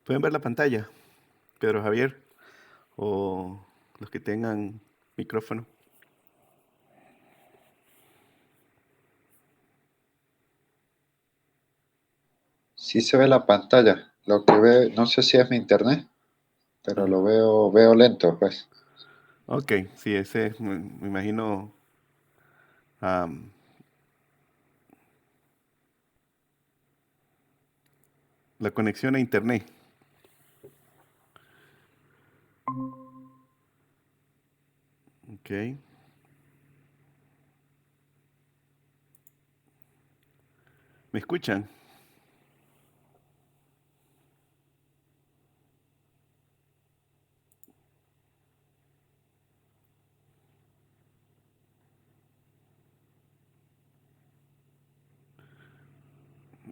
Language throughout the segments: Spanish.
Pueden ver la pantalla, Pedro Javier, o los que tengan micrófono. Sí se ve la pantalla. Lo que veo, no sé si es mi internet, pero Ah, lo veo lento, pues. ok, sí, ese es, me imagino, am, la conexión a internet. Ok, ¿me escuchan?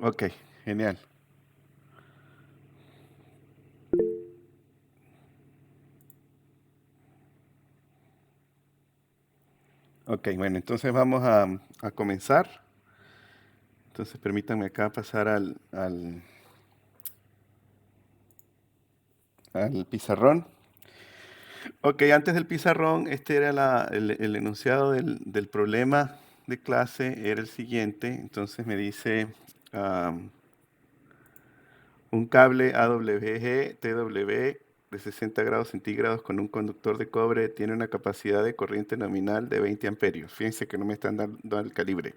Ok, genial. Ok, bueno, entonces vamos a comenzar. Entonces permítanme acá pasar al pizarrón. Ok, antes del pizarrón, este era el enunciado del problema de clase, era el siguiente. Entonces me dice un cable AWG TW de 60 grados centígrados con un conductor de cobre tiene una capacidad de corriente nominal de 20 amperios. Fíjense que no me están dando el calibre.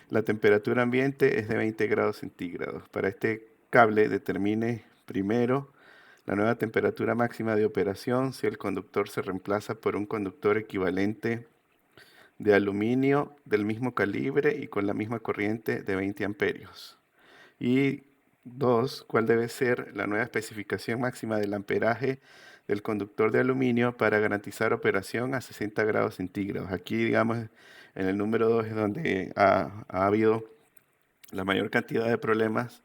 La temperatura ambiente es de 20 grados centígrados. Para este cable determine primero la nueva temperatura máxima de operación si el conductor se reemplaza por un conductor equivalente de aluminio del mismo calibre y con la misma corriente de 20 amperios. Y dos, ¿cuál debe ser la nueva especificación máxima del amperaje del conductor de aluminio para garantizar operación a 60 grados centígrados? Aquí, digamos, en el número 2 es donde ha habido la mayor cantidad de problemas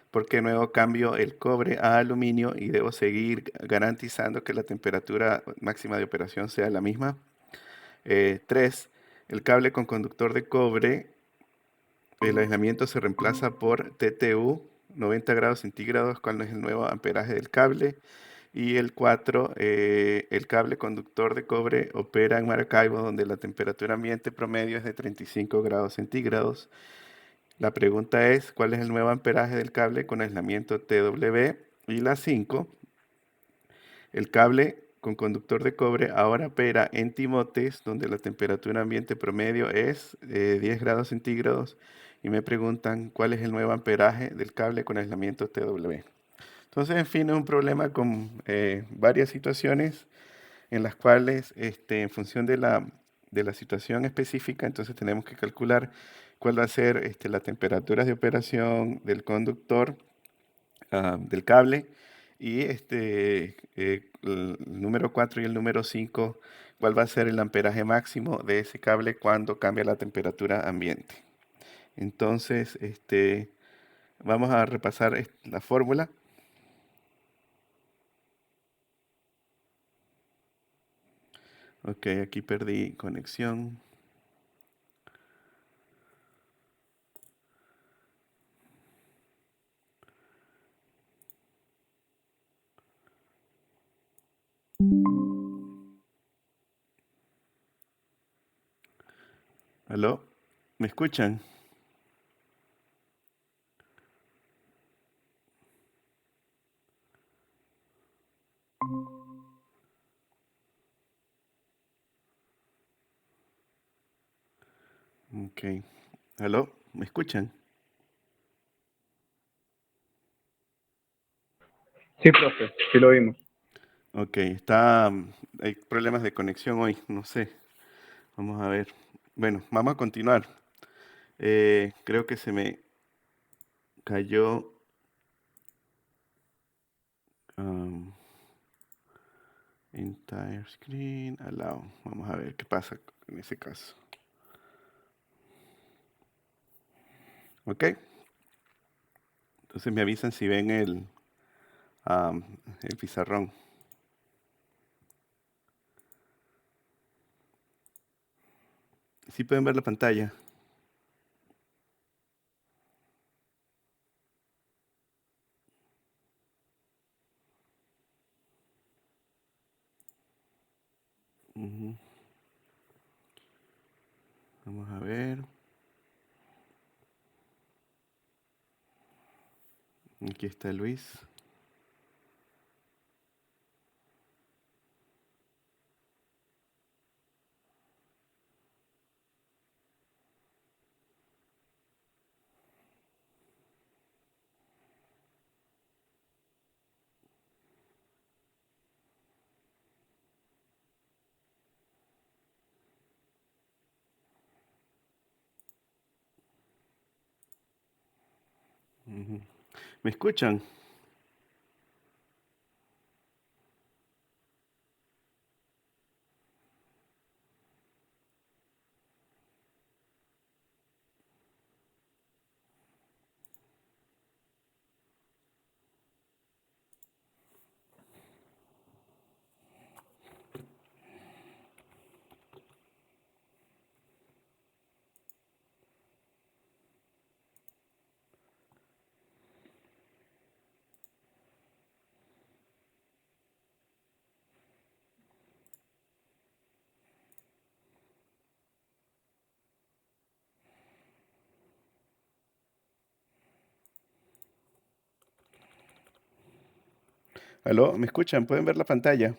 porque nuevo cambio el cobre a aluminio y debo seguir garantizando que la temperatura máxima de operación sea la misma. 3. El cable con conductor de cobre, el aislamiento se reemplaza por TTU, 90 grados centígrados, cuál es el nuevo amperaje del cable. Y el 4, el cable conductor de cobre opera en Maracaibo, donde la temperatura ambiente promedio es de 35 grados centígrados. La pregunta es, ¿cuál es el nuevo amperaje del cable con aislamiento TW? Y la 5, el cable con conductor de cobre ahora opera en Timotes, donde la temperatura ambiente promedio es 10 grados centígrados. Y me preguntan, ¿cuál es el nuevo amperaje del cable con aislamiento TW? Entonces, en fin, es un problema con varias situaciones en las cuales, en función de la situación específica, entonces tenemos que calcular cuál va a ser la temperatura de operación del conductor, del cable, y el número 4 y el número 5, cuál va a ser el amperaje máximo de ese cable cuando cambia la temperatura ambiente. Entonces, vamos a repasar la fórmula. Ok, aquí perdí conexión. ¿Aló? ¿Me escuchan? Ok. ¿Aló? ¿Me escuchan? Sí, profe, sí lo vimos. Ok, hay problemas de conexión hoy, no sé. Vamos a ver. Bueno, vamos a continuar. Creo que se me cayó. um, Entire screen, allow. Vamos a ver qué pasa en ese caso. Ok, entonces me avisan si ven el pizarrón. Sí pueden ver la pantalla. Vamos a ver. Aquí está Luis. Ujú. ¿Me escuchan? ¿Aló? ¿Me escuchan? ¿Pueden ver la pantalla?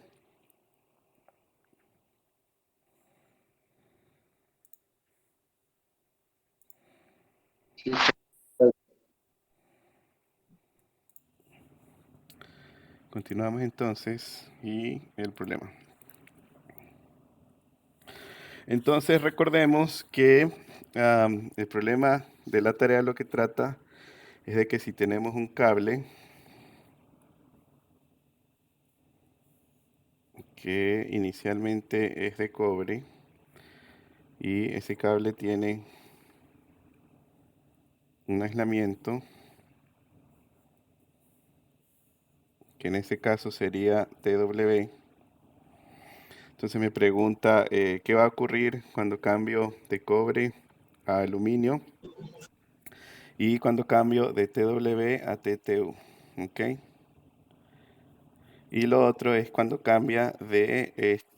Sí, Continuamos entonces y el problema. Entonces recordemos que el problema de la tarea lo que trata es de que si tenemos un cable que inicialmente es de cobre y ese cable tiene un aislamiento que en ese caso sería TW. Entonces me pregunta qué va a ocurrir cuando cambio de cobre a aluminio y cuando cambio de TW a TTU. ¿Ok? Y lo otro es cuando cambia de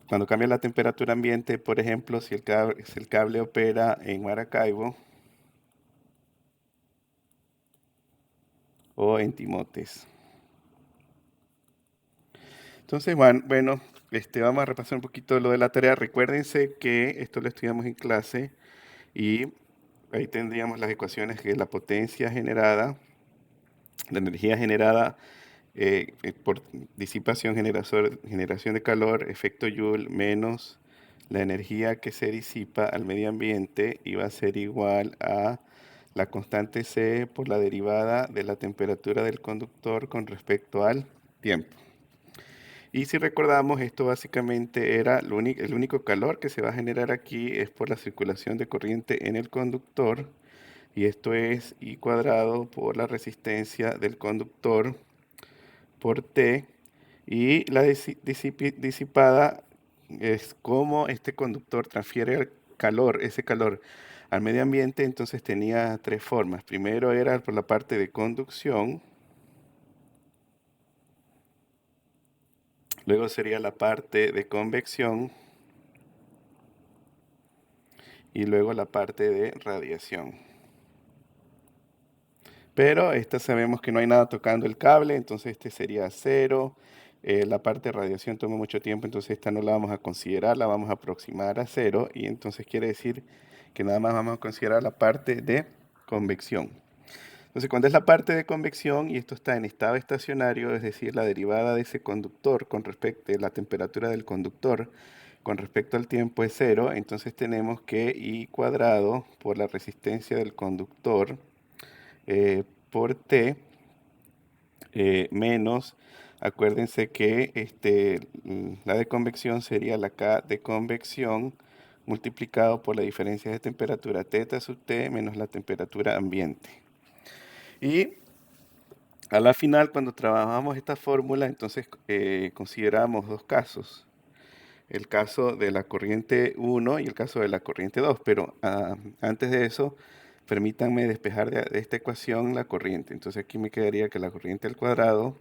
cuando cambia la temperatura ambiente, por ejemplo, si el cable opera en Maracaibo o en Timotes. Entonces, bueno, vamos a repasar un poquito lo de la tarea. Recuérdense que esto lo estudiamos en clase y ahí tendríamos las ecuaciones que la potencia generada, la energía generada por disipación, generación de calor, efecto Joule, menos la energía que se disipa al medio ambiente iba a ser igual a la constante C por la derivada de la temperatura del conductor con respecto al tiempo. Y si recordamos, esto básicamente era el único calor que se va a generar aquí es por la circulación de corriente en el conductor, y esto es I cuadrado por la resistencia del conductor por T, y la disipada es cómo este conductor transfiere el calor, ese calor al medio ambiente. Entonces tenía tres formas. Primero era por la parte de conducción, luego sería la parte de convección y luego la parte de radiación. Pero esta sabemos que no hay nada tocando el cable, entonces este sería cero. La parte de radiación toma mucho tiempo, entonces esta no la vamos a considerar, la vamos a aproximar a cero, y entonces quiere decir que nada más vamos a considerar la parte de convección. Entonces, cuando es la parte de convección y esto está en estado estacionario, es decir, la derivada de ese conductor con respecto a la temperatura del conductor con respecto al tiempo es cero, entonces tenemos que I cuadrado por la resistencia del conductor por T menos, acuérdense que la de convección sería la K de convección multiplicado por la diferencia de temperatura θ sub T menos la temperatura ambiente. Y a la final, cuando trabajamos esta fórmula, entonces consideramos dos casos. El caso de la corriente 1 y el caso de la corriente 2. Pero antes de eso, permítanme despejar de esta ecuación la corriente. Entonces aquí me quedaría que la corriente al cuadrado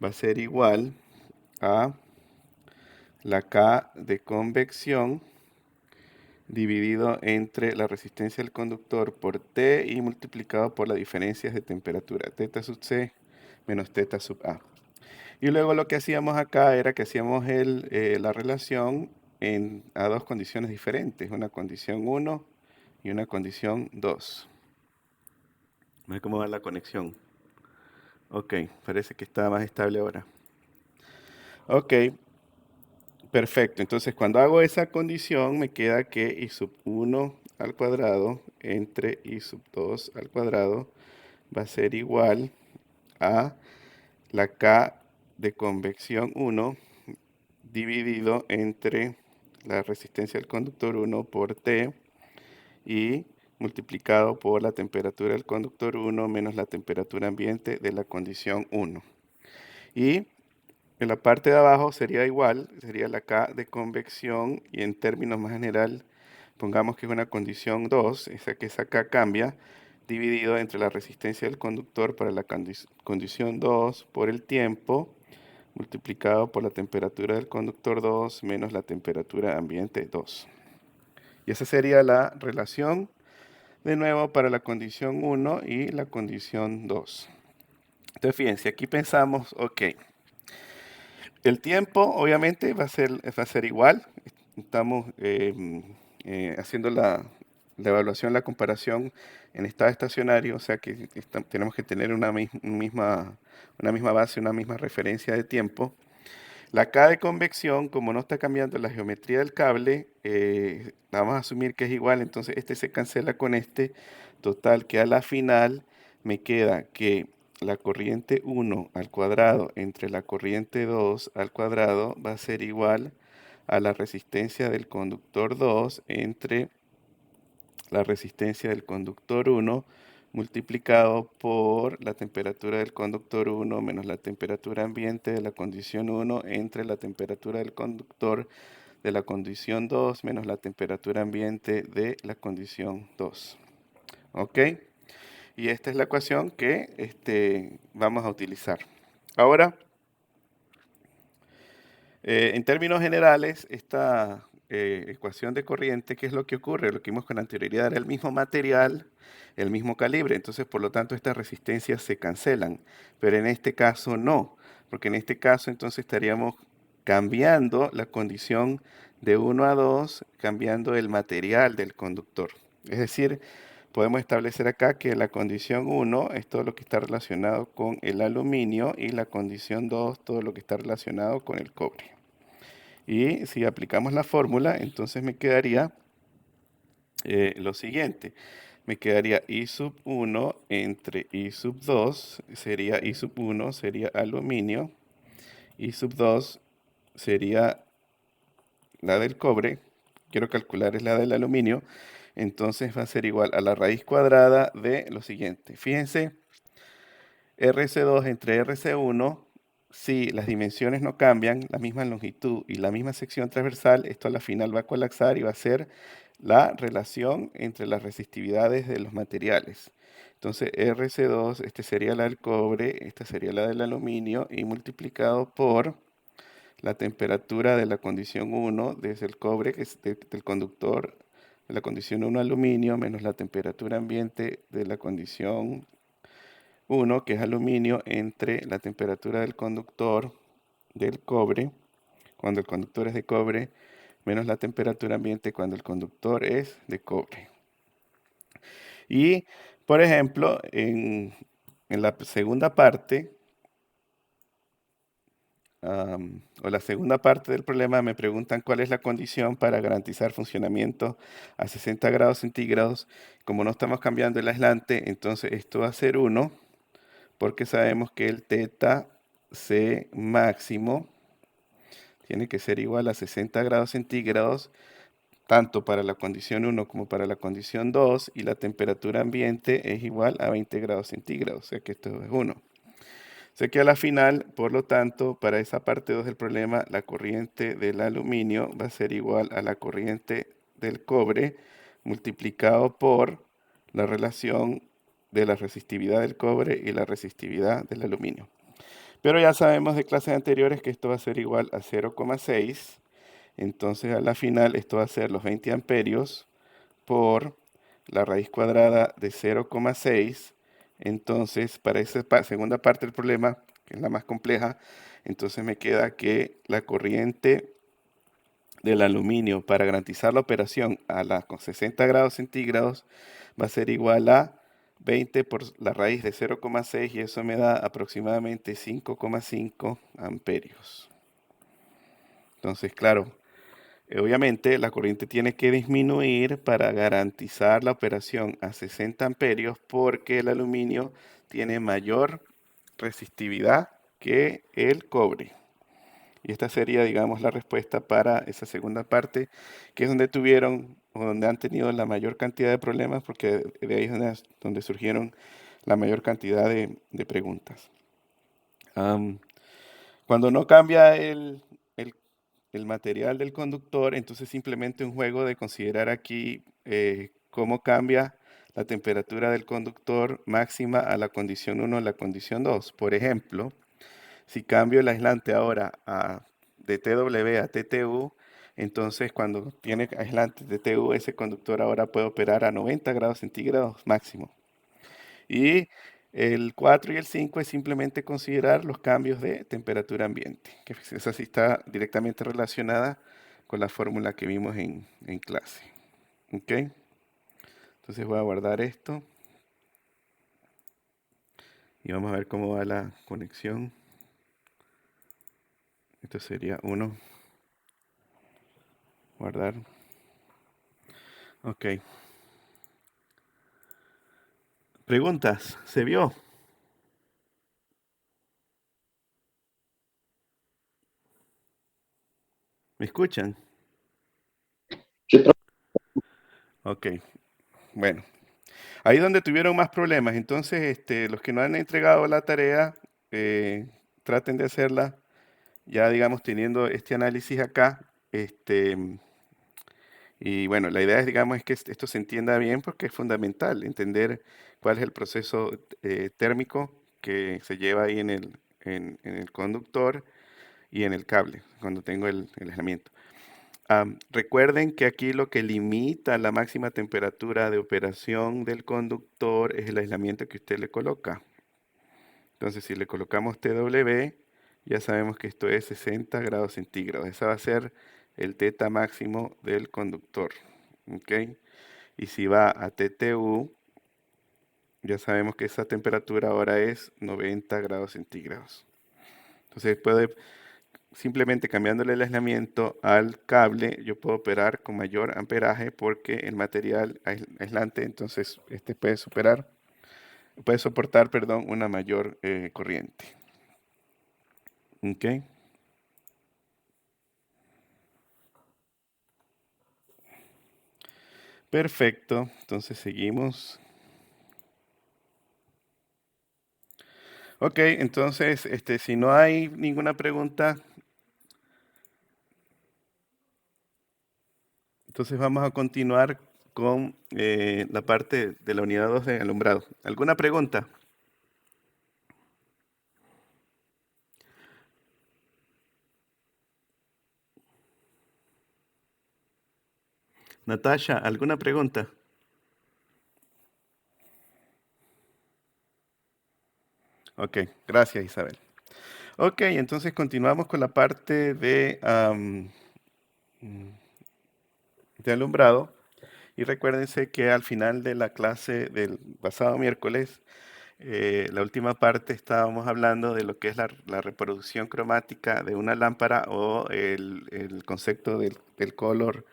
va a ser igual a la K de convección dividido entre la resistencia del conductor por T y multiplicado por las diferencias de temperatura, θ sub C menos θ sub A. Y luego lo que hacíamos acá era que hacíamos la relación a dos condiciones diferentes, una condición 1 y una condición 2. A ver cómo va la conexión. Ok, parece que está más estable ahora. Ok, perfecto. Entonces, cuando hago esa condición, me queda que I sub 1 al cuadrado entre I sub 2 al cuadrado va a ser igual a la K de convección 1 dividido entre la resistencia del conductor 1 por T y multiplicado por la temperatura del conductor 1 menos la temperatura ambiente de la condición 1. Y en la parte de abajo sería igual, sería la K de convección y en términos más general, pongamos que es una condición 2, que esa K cambia, dividido entre la resistencia del conductor para la condición 2 por el tiempo, multiplicado por la temperatura del conductor 2 menos la temperatura ambiente 2. Y esa sería la relación, de nuevo, para la condición 1 y la condición 2. Entonces, fíjense, aquí pensamos, ok, el tiempo obviamente va a ser igual. Estamos haciendo la evaluación, la comparación en estado estacionario, o sea que tenemos que tener una misma base, una misma referencia de tiempo. La K de convección, como no está cambiando la geometría del cable, la vamos a asumir que es igual, entonces este se cancela con este. Total, que a la final me queda que la corriente 1 al cuadrado entre la corriente 2 al cuadrado va a ser igual a la resistencia del conductor 2 entre la resistencia del conductor 1 multiplicado por la temperatura del conductor 1 menos la temperatura ambiente de la condición 1 entre la temperatura del conductor de la condición 2 menos la temperatura ambiente de la condición 2. ¿Ok? Y esta es la ecuación que vamos a utilizar. Ahora, en términos generales, esta ecuación de corriente, ¿qué es lo que ocurre? Lo que vimos con anterioridad era el mismo material, el mismo calibre, entonces por lo tanto estas resistencias se cancelan, pero en este caso no, porque en este caso entonces estaríamos cambiando la condición de 1 a 2, cambiando el material del conductor. Es decir, podemos establecer acá que la condición 1 es todo lo que está relacionado con el aluminio y la condición 2 todo lo que está relacionado con el cobre. Y si aplicamos la fórmula, entonces me quedaría lo siguiente. Me quedaría I sub 1 entre I sub 2, sería I sub 1 sería aluminio, I sub 2 sería la del cobre, quiero calcular es la del aluminio, entonces va a ser igual a la raíz cuadrada de lo siguiente. Fíjense, RC2 entre RC1, si las dimensiones no cambian, la misma longitud y la misma sección transversal, esto a la final va a colapsar y va a ser la relación entre las resistividades de los materiales. Entonces RC2, este sería la del cobre, esta sería la del aluminio y multiplicado por la temperatura de la condición 1 desde el cobre, que es del conductor de la condición 1 aluminio, menos la temperatura ambiente de la condición 1, que es aluminio, entre la temperatura del conductor del cobre, cuando el conductor es de cobre, menos la temperatura ambiente cuando el conductor es de cobre. Y, por ejemplo, en la segunda parte, o la segunda parte del problema, me preguntan cuál es la condición para garantizar funcionamiento a 60 grados centígrados. Como no estamos cambiando el aislante, entonces esto va a ser 1, porque sabemos que el θ C máximo tiene que ser igual a 60 grados centígrados, tanto para la condición 1 como para la condición 2, y la temperatura ambiente es igual a 20 grados centígrados, o sea que esto es 1. O sea que a la final, por lo tanto, para esa parte 2 del problema, la corriente del aluminio va a ser igual a la corriente del cobre multiplicado por la relación de la resistividad del cobre y la resistividad del aluminio. Pero ya sabemos de clases anteriores que esto va a ser igual a 0,6 Entonces a la final esto va a ser los 20 amperios por la raíz cuadrada de 0,6. Entonces para esa segunda parte del problema, que es la más compleja, entonces me queda que la corriente del aluminio para garantizar la operación a con 60 grados centígrados va a ser igual a 20 por la raíz de 0,6 y eso me da aproximadamente 5,5 amperios. Entonces, claro, obviamente la corriente tiene que disminuir para garantizar la operación a 60 amperios porque el aluminio tiene mayor resistividad que el cobre. Y esta sería, digamos, la respuesta para esa segunda parte, que es donde tuvieron o donde han tenido la mayor cantidad de problemas, porque de ahí es donde surgieron la mayor cantidad de preguntas. Cuando no cambia el material del conductor, entonces simplemente un juego de considerar aquí cómo cambia la temperatura del conductor máxima a la condición 1 a la condición 2. Por ejemplo, si cambio el aislante ahora de TW a TTU, entonces cuando tiene aislante de TTU, ese conductor ahora puede operar a 90 grados centígrados máximo. Y el 4 y el 5 es simplemente considerar los cambios de temperatura ambiente, que esa sí está directamente relacionada con la fórmula que vimos en clase. ¿Ok? Entonces voy a guardar esto. Y vamos a ver cómo va la conexión. Esto sería 1. Guardar. Ok. Preguntas. ¿Se vio? ¿Me escuchan? Sí, profe. Ok. Bueno. Ahí donde tuvieron más problemas. Entonces, los que no han entregado la tarea, traten de hacerla ya, digamos, teniendo este análisis acá. Y bueno, la idea es, digamos, es que esto se entienda bien porque es fundamental entender cuál es el proceso térmico que se lleva ahí en el conductor y en el cable, cuando tengo el aislamiento. Recuerden que aquí lo que limita la máxima temperatura de operación del conductor es el aislamiento que usted le coloca. Entonces, si le colocamos TW, ya sabemos que esto es 60 grados centígrados. Ese va a ser el teta máximo del conductor. ¿Ok? Y si va a TTU, ya sabemos que esa temperatura ahora es 90 grados centígrados. Entonces, simplemente cambiándole el aislamiento al cable, yo puedo operar con mayor amperaje porque el material aislante, entonces, puede soportar, perdón, una mayor corriente. ¿Ok? Perfecto, entonces seguimos. Ok, entonces, si no hay ninguna pregunta, entonces vamos a continuar con la parte de la unidad 2 de alumbrado. ¿Alguna pregunta? Natasha, ¿alguna pregunta? Ok, gracias Isabel. Ok, entonces continuamos con la parte de alumbrado. Y recuérdense que al final de la clase del pasado miércoles, la última parte estábamos hablando de lo que es la reproducción cromática de una lámpara o el concepto del color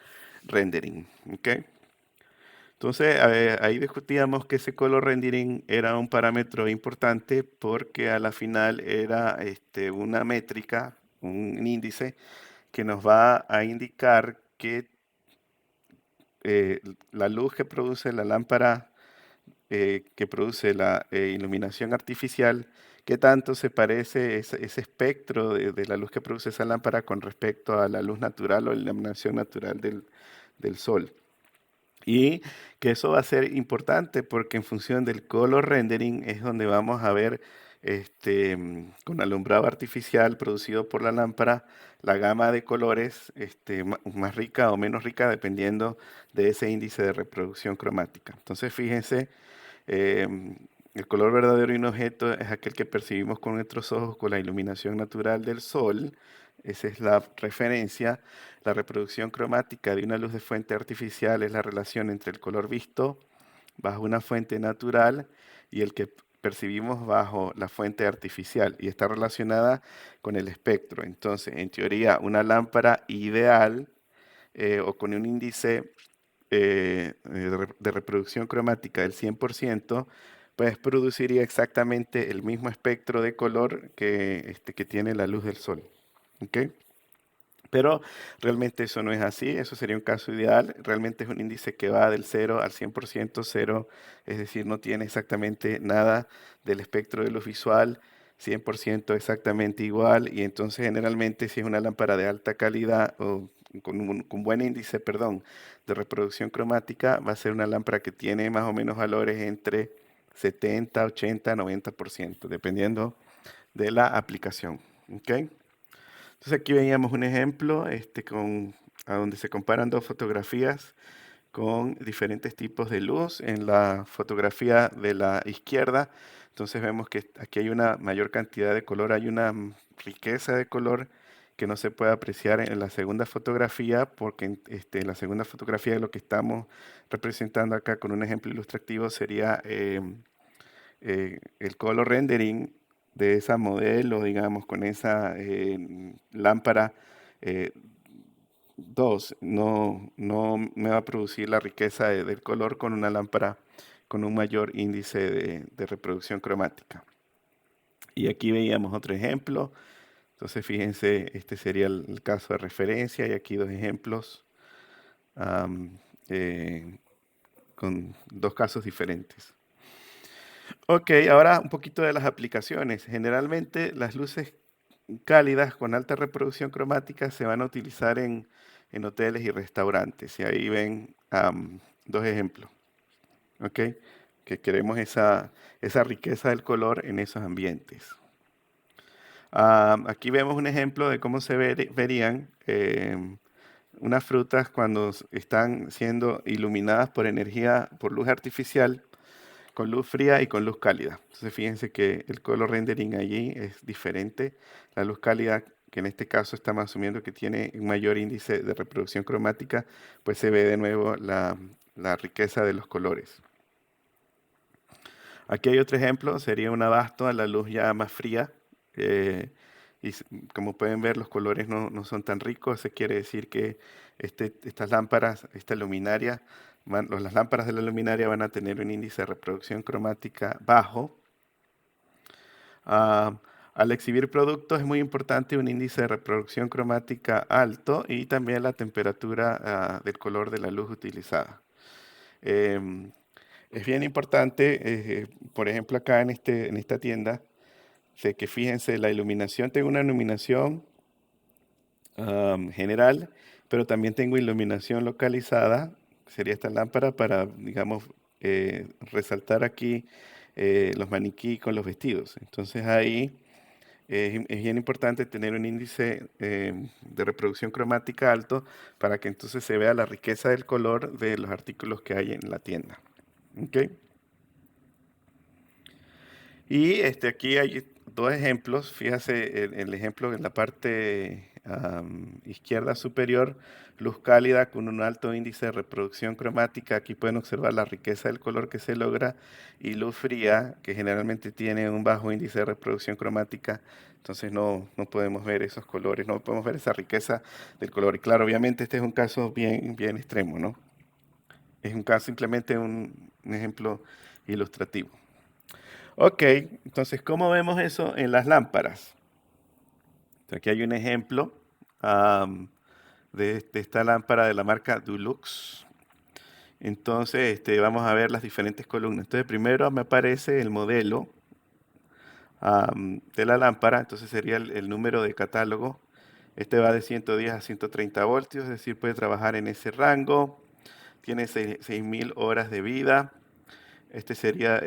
rendering. ¿Ok? Entonces, ahí discutíamos que ese color rendering era un parámetro importante porque a la final era una métrica, un índice que nos va a indicar que la luz que produce la lámpara, que produce la iluminación artificial, qué tanto se parece ese espectro de la luz que produce esa lámpara con respecto a la luz natural o la iluminación natural del sol. Y que eso va a ser importante porque en función del color rendering es donde vamos a ver con alumbrado artificial producido por la lámpara, la gama de colores más rica o menos rica dependiendo de ese índice de reproducción cromática. Entonces, fíjense, em, el color verdadero de un objeto es aquel que percibimos con nuestros ojos con la iluminación natural del sol. Esa es la referencia. La reproducción cromática de una luz de fuente artificial es la relación entre el color visto bajo una fuente natural y el que percibimos bajo la fuente artificial, y está relacionada con el espectro. Entonces, en teoría, una lámpara ideal o con un índice de reproducción cromática del 100%, pues produciría exactamente el mismo espectro de color que tiene la luz del sol. ¿Ok? Pero realmente eso no es así, eso sería un caso ideal. Realmente es un índice que va del 0 al 100%, 0, es decir, no tiene exactamente nada del espectro de luz visual, 100% exactamente igual. Y entonces generalmente si es una lámpara de alta calidad o con buen índice, perdón, de reproducción cromática, va a ser una lámpara que tiene más o menos valores entre 70, 80, 90%, dependiendo de la aplicación. ¿Ok? Entonces aquí veíamos un ejemplo a donde se comparan dos fotografías con diferentes tipos de luz. En la fotografía de la izquierda, entonces vemos que aquí hay una mayor cantidad de color, hay una riqueza de color que no se puede apreciar en la segunda fotografía, porque en la segunda fotografía lo que estamos representando acá con un ejemplo ilustrativo sería el color rendering de esa modelo, digamos, con esa lámpara 2, no me va a producir la riqueza del color con una lámpara con un mayor índice de reproducción cromática. Y aquí veíamos otro ejemplo. Entonces, fíjense, este sería el caso de referencia y aquí dos ejemplos eh, con dos casos diferentes. Ok, ahora un poquito de las aplicaciones. Generalmente las luces cálidas con alta reproducción cromática se van a utilizar en hoteles y restaurantes. Y ahí ven dos ejemplos. Ok, que queremos esa riqueza del color en esos ambientes. Aquí vemos un ejemplo de cómo se verían unas frutas cuando están siendo iluminadas por energía, por luz artificial, con luz fría y con luz cálida. Entonces fíjense que el color rendering allí es diferente. La luz cálida, que en este caso estamos asumiendo que tiene un mayor índice de reproducción cromática, pues se ve de nuevo la riqueza de los colores. Aquí hay otro ejemplo, sería un abasto a la luz ya más fría. eh, Como pueden ver, los colores no son tan ricos. Eso quiere decir que estas lámparas, esta luminaria, las lámparas de la luminaria van a tener un índice de reproducción cromática bajo. Ah, Al exhibir productos es muy importante un índice de reproducción cromática alto y también la temperatura del color de la luz utilizada. Em, es bien importante, por ejemplo, acá en esta tienda, de que fíjense, la iluminación, tengo una iluminación general, pero también tengo iluminación localizada, sería esta lámpara para, digamos, resaltar aquí los maniquí con los vestidos. Entonces ahí es bien importante tener un índice de reproducción cromática alto para que entonces se vea la riqueza del color de los artículos que hay en la tienda. ¿Ok? Y aquí hay dos ejemplos. Fíjese el ejemplo en la parte izquierda superior, luz cálida con un alto índice de reproducción cromática. Aquí pueden observar la riqueza del color que se logra, y luz fría, que generalmente tiene un bajo índice de reproducción cromática. Entonces no podemos ver esos colores, no podemos ver esa riqueza del color. Y claro, obviamente este es un caso bien extremo, ¿no? Es un caso, simplemente un ejemplo ilustrativo. Ok, entonces, ¿cómo vemos eso en las lámparas? Aquí hay un ejemplo de esta lámpara de la marca Dulux. Entonces, vamos a ver las diferentes columnas. Entonces, primero me aparece el modelo de la lámpara, entonces sería el número de catálogo. Este va de 110 a 130 voltios, es decir, puede trabajar en ese rango. Tiene 6.000 horas de vida. Este sería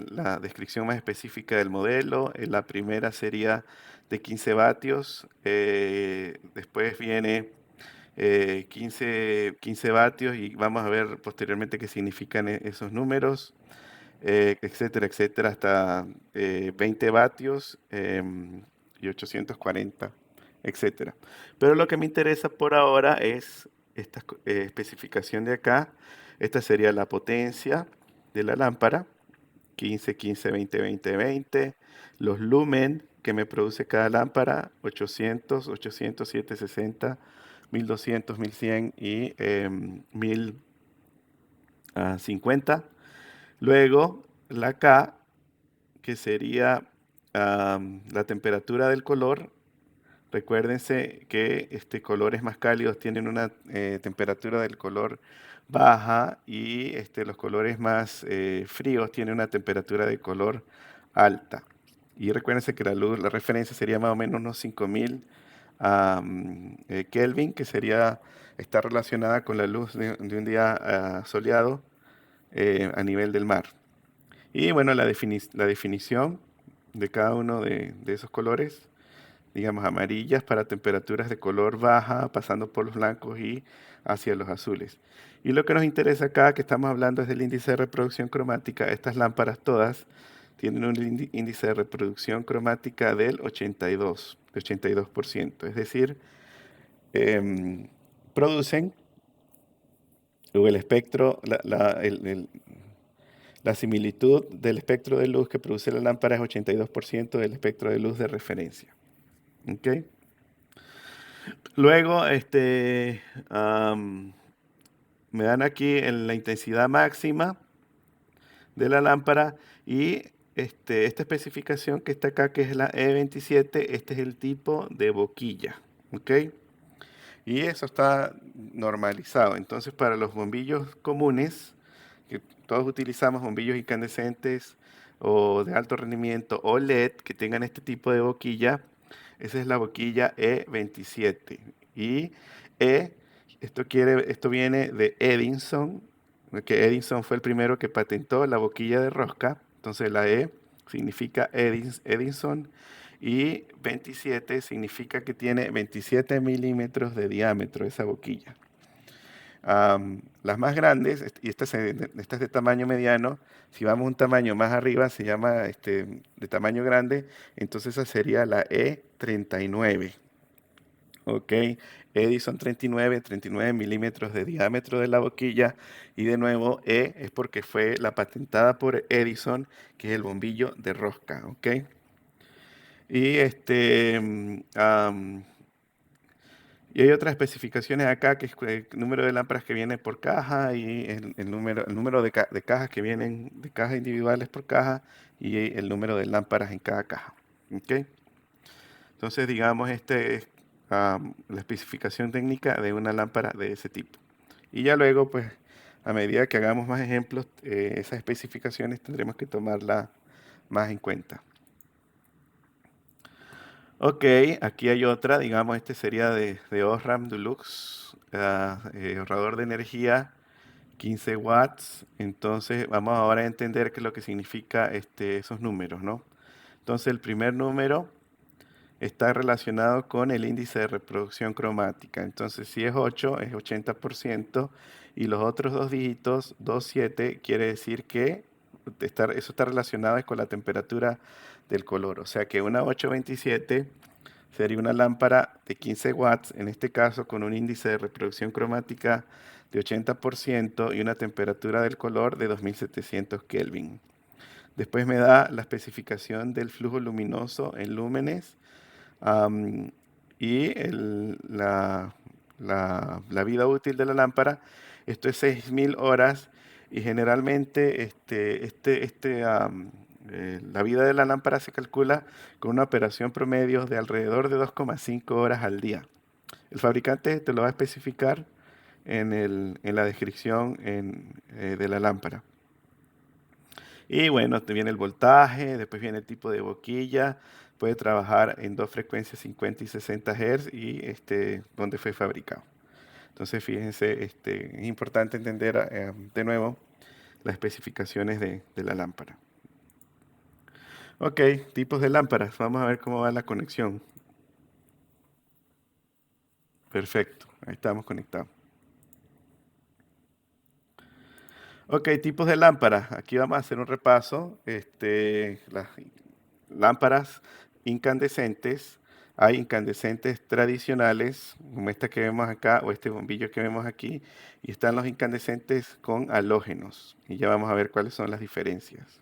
la descripción más específica del modelo. La primera sería de 15 vatios. Después viene 15 vatios y vamos a ver posteriormente qué significan esos números, etcétera, etcétera, hasta 20 vatios y 840, etcétera. Pero lo que me interesa por ahora es esta especificación de acá. Esta sería la potencia de la lámpara, 15, 15, 20, 20, 20. Los lumen que me produce cada lámpara, 800, 800, 760, 1200, 1100 y 1050. Luego la K, que sería la temperatura del color. Recuérdense que colores más cálidos tienen una temperatura del color baja y los colores más fríos tienen una temperatura de color alta. Y recuérdense que la referencia sería más o menos unos 5000 Kelvin, que está relacionada con la luz de un día soleado a nivel del mar. Y bueno, la definición de cada uno de esos colores, digamos, amarillas para temperaturas de color baja, pasando por los blancos y hacia los azules. Y lo que nos interesa acá, que estamos hablando, es del índice de reproducción cromática. Estas lámparas todas tienen un índice de reproducción cromática del 82%. Es decir, producen, o el espectro, la similitud del espectro de luz que produce la lámpara es 82% del espectro de luz de referencia. ¿Ok? Luego, me dan aquí en la intensidad máxima de la lámpara y esta especificación que está acá, que es la E27, este es el tipo de boquilla. ¿Ok? Y eso está normalizado. Entonces, para los bombillos comunes, que todos utilizamos bombillos incandescentes o de alto rendimiento o LED que tengan este tipo de boquilla, esa es la boquilla E27. Y esto viene de Edison, que Edison fue el primero que patentó la boquilla de rosca. Entonces la E significa Edison y 27 significa que tiene 27 milímetros de diámetro esa boquilla. Las más grandes, y esta es de tamaño mediano, si vamos un tamaño más arriba, se llama de tamaño grande, entonces esa sería la E39. Ok, Edison 39 milímetros de diámetro de la boquilla, y de nuevo E es porque fue la patentada por Edison, que es el bombillo de rosca. Ok, y y hay otras especificaciones acá, que es el número de lámparas que viene por caja y el número de cajas que vienen, de cajas individuales por caja, y el número de lámparas en cada caja. ¿Ok? Entonces, digamos, es la especificación técnica de una lámpara de ese tipo. Y ya luego, pues, a medida que hagamos más ejemplos, esas especificaciones tendremos que tomarlas más en cuenta. Ok, aquí hay otra, digamos, este sería de Osram Deluxe, ahorrador de energía, 15 watts. Entonces, vamos ahora a entender qué es lo que significa esos números, ¿no? Entonces, el primer número está relacionado con el índice de reproducción cromática. Entonces, si es 8, es 80%, y los otros dos dígitos, 27, quiere decir que eso está relacionado con la temperatura del color. O sea que una 827 sería una lámpara de 15 watts, en este caso con un índice de reproducción cromática de 80% y una temperatura del color de 2700 Kelvin. Después me da la especificación del flujo luminoso en lúmenes y la vida útil de la lámpara. Esto es 6000 horas y generalmente la vida de la lámpara se calcula con una operación promedio de alrededor de 2,5 horas al día. El fabricante te lo va a especificar en la descripción de la lámpara. Y bueno, te viene el voltaje, después viene el tipo de boquilla, puede trabajar en dos frecuencias 50 y 60 Hz y dónde fue fabricado. Entonces, fíjense, es importante entender de nuevo las especificaciones de la lámpara. Ok, tipos de lámparas. Vamos a ver cómo va la conexión. Perfecto, ahí estamos conectados. Ok, tipos de lámparas. Aquí vamos a hacer un repaso. Las lámparas incandescentes. Hay incandescentes tradicionales, como esta que vemos acá, o este bombillo que vemos aquí. Y están los incandescentes con halógenos. Y ya vamos a ver cuáles son las diferencias.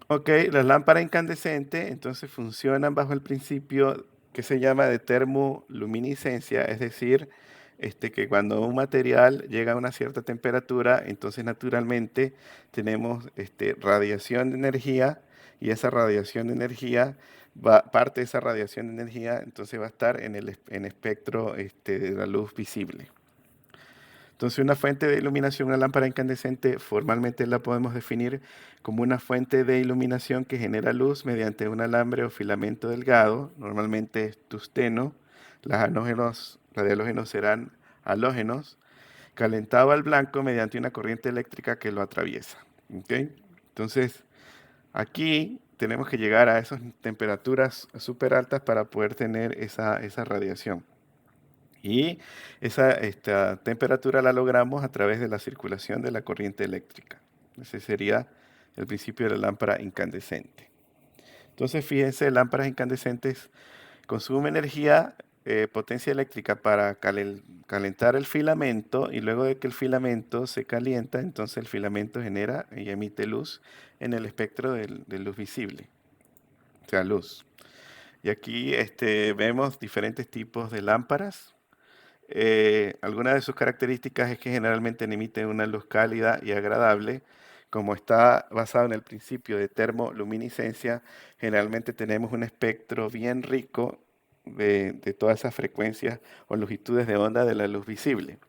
Ok, las lámparas incandescentes entonces funcionan bajo el principio que se llama de termoluminiscencia, es decir, que cuando un material llega a una cierta temperatura, entonces naturalmente tenemos radiación de energía y esa radiación de energía, parte de esa radiación de energía entonces va a estar en el espectro de la luz visible. Entonces, una fuente de iluminación, una lámpara incandescente, formalmente la podemos definir como una fuente de iluminación que genera luz mediante un alambre o filamento delgado, normalmente es tungsteno. Los radialógenos serán halógenos, calentado al blanco mediante una corriente eléctrica que lo atraviesa. ¿Ok? Entonces, aquí tenemos que llegar a esas temperaturas súper altas para poder tener esa radiación. Y esta temperatura la logramos a través de la circulación de la corriente eléctrica. Ese sería el principio de la lámpara incandescente. Entonces, fíjense, lámparas incandescentes consumen energía, potencia eléctrica para calentar el filamento y luego de que el filamento se calienta, entonces el filamento genera y emite luz en el espectro de luz visible, o sea, luz. Y aquí vemos diferentes tipos de lámparas. Alguna de sus características es que generalmente emite una luz cálida y agradable. Como está basado en el principio de termoluminiscencia, generalmente tenemos un espectro bien rico de todas esas frecuencias o longitudes de onda de la luz visible.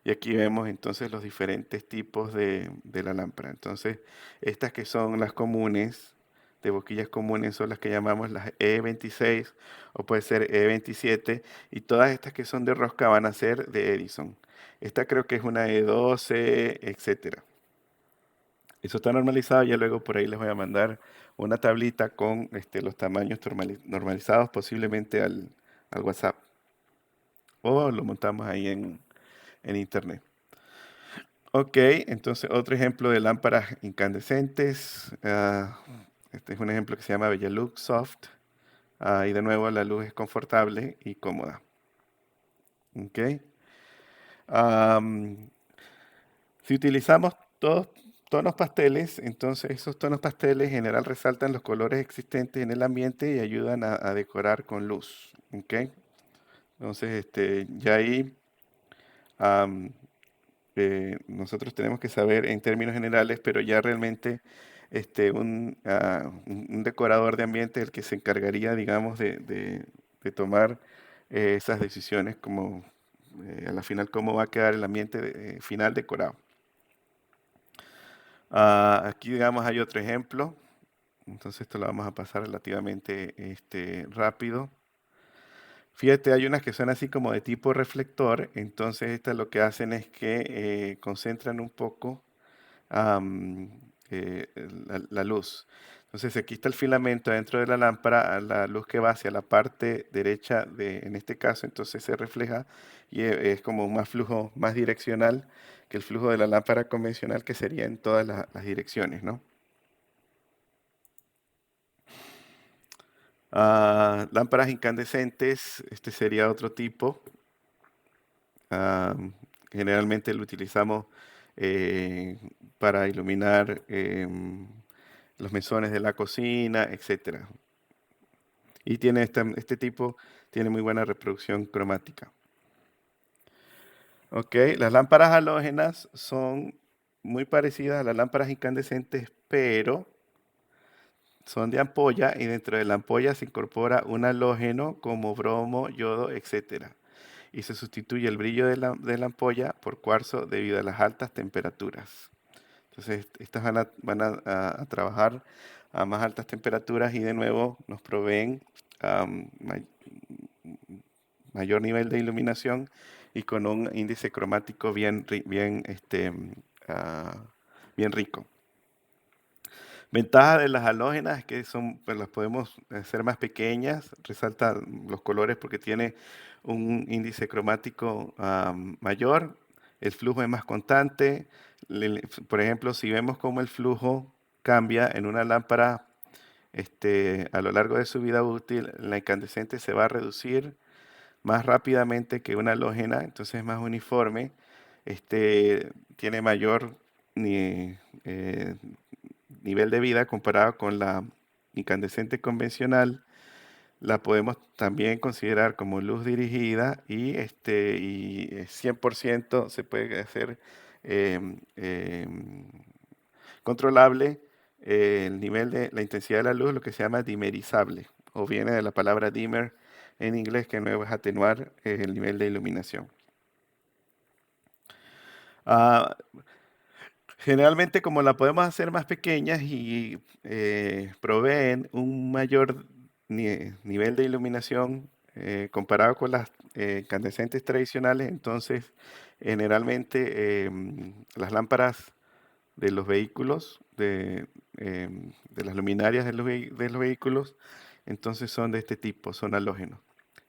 Y aquí vemos entonces los diferentes tipos de la lámpara. Entonces, estas que son las comunes, de boquillas comunes, son las que llamamos las E26 o puede ser E27. Y todas estas que son de rosca van a ser de Edison. Esta creo que es una E12, etcétera. Eso está normalizado. Ya luego por ahí les voy a mandar una tablita con los tamaños normalizados posiblemente al WhatsApp. O lo montamos ahí en internet. Ok, entonces otro ejemplo de lámparas incandescentes. Este es un ejemplo que se llama Bellalux Soft. Y de nuevo la luz es confortable y cómoda. Ok. Si utilizamos tonos pasteles, entonces esos tonos pasteles en general resaltan los colores existentes en el ambiente y ayudan a decorar con luz. Ok. Entonces, ya ahí nosotros tenemos que saber en términos generales, pero ya realmente un decorador de ambiente es el que se encargaría, digamos, de tomar esas decisiones como a la final cómo va a quedar el ambiente final decorado. Aquí, digamos, hay otro ejemplo. Entonces esto lo vamos a pasar relativamente rápido. Fíjate, hay unas que son así como de tipo reflector, entonces estas lo que hacen es que concentran un poco am, la luz. Entonces aquí está el filamento dentro de la lámpara, la luz que va hacia la parte derecha en este caso, entonces se refleja y es como más flujo, más direccional que el flujo de la lámpara convencional que sería en todas las direcciones, ¿no? Lámparas incandescentes, este sería otro tipo. Ah, Generalmente lo utilizamos para iluminar los mesones de la cocina, etcétera. Y tiene este tipo tiene muy buena reproducción cromática. Ok, las lámparas halógenas son muy parecidas a las lámparas incandescentes, pero son de ampolla y dentro de la ampolla se incorpora un halógeno como bromo, yodo, etcétera. Y se sustituye el brillo de la ampolla por cuarzo debido a las altas temperaturas. Entonces, estas van a trabajar a más altas temperaturas y de nuevo nos proveen am, may- mayor nivel de iluminación y con un índice cromático bien rico. Ventaja de las halógenas es que pues las podemos hacer más pequeñas, resalta los colores porque tiene un índice cromático mayor, el flujo es más constante. Por ejemplo, si vemos cómo el flujo cambia en una lámpara a lo largo de su vida útil, la incandescente se va a reducir más rápidamente que una halógena, entonces es más uniforme, tiene mayor ni- eh, nivel de vida comparado con la incandescente convencional. La podemos también considerar como luz dirigida y 100% se puede hacer em, em, controlable el nivel de la intensidad de la luz, lo que se llama dimerizable, o viene de la palabra dimmer en inglés, que no es atenuar el nivel de iluminación. Ah, Generalmente, como la podemos hacer más pequeñas y proveen un mayor nivel de iluminación comparado con las incandescentes tradicionales, entonces generalmente las lámparas de los vehículos, de las luminarias de los vehículos, entonces son de este tipo, son halógenos.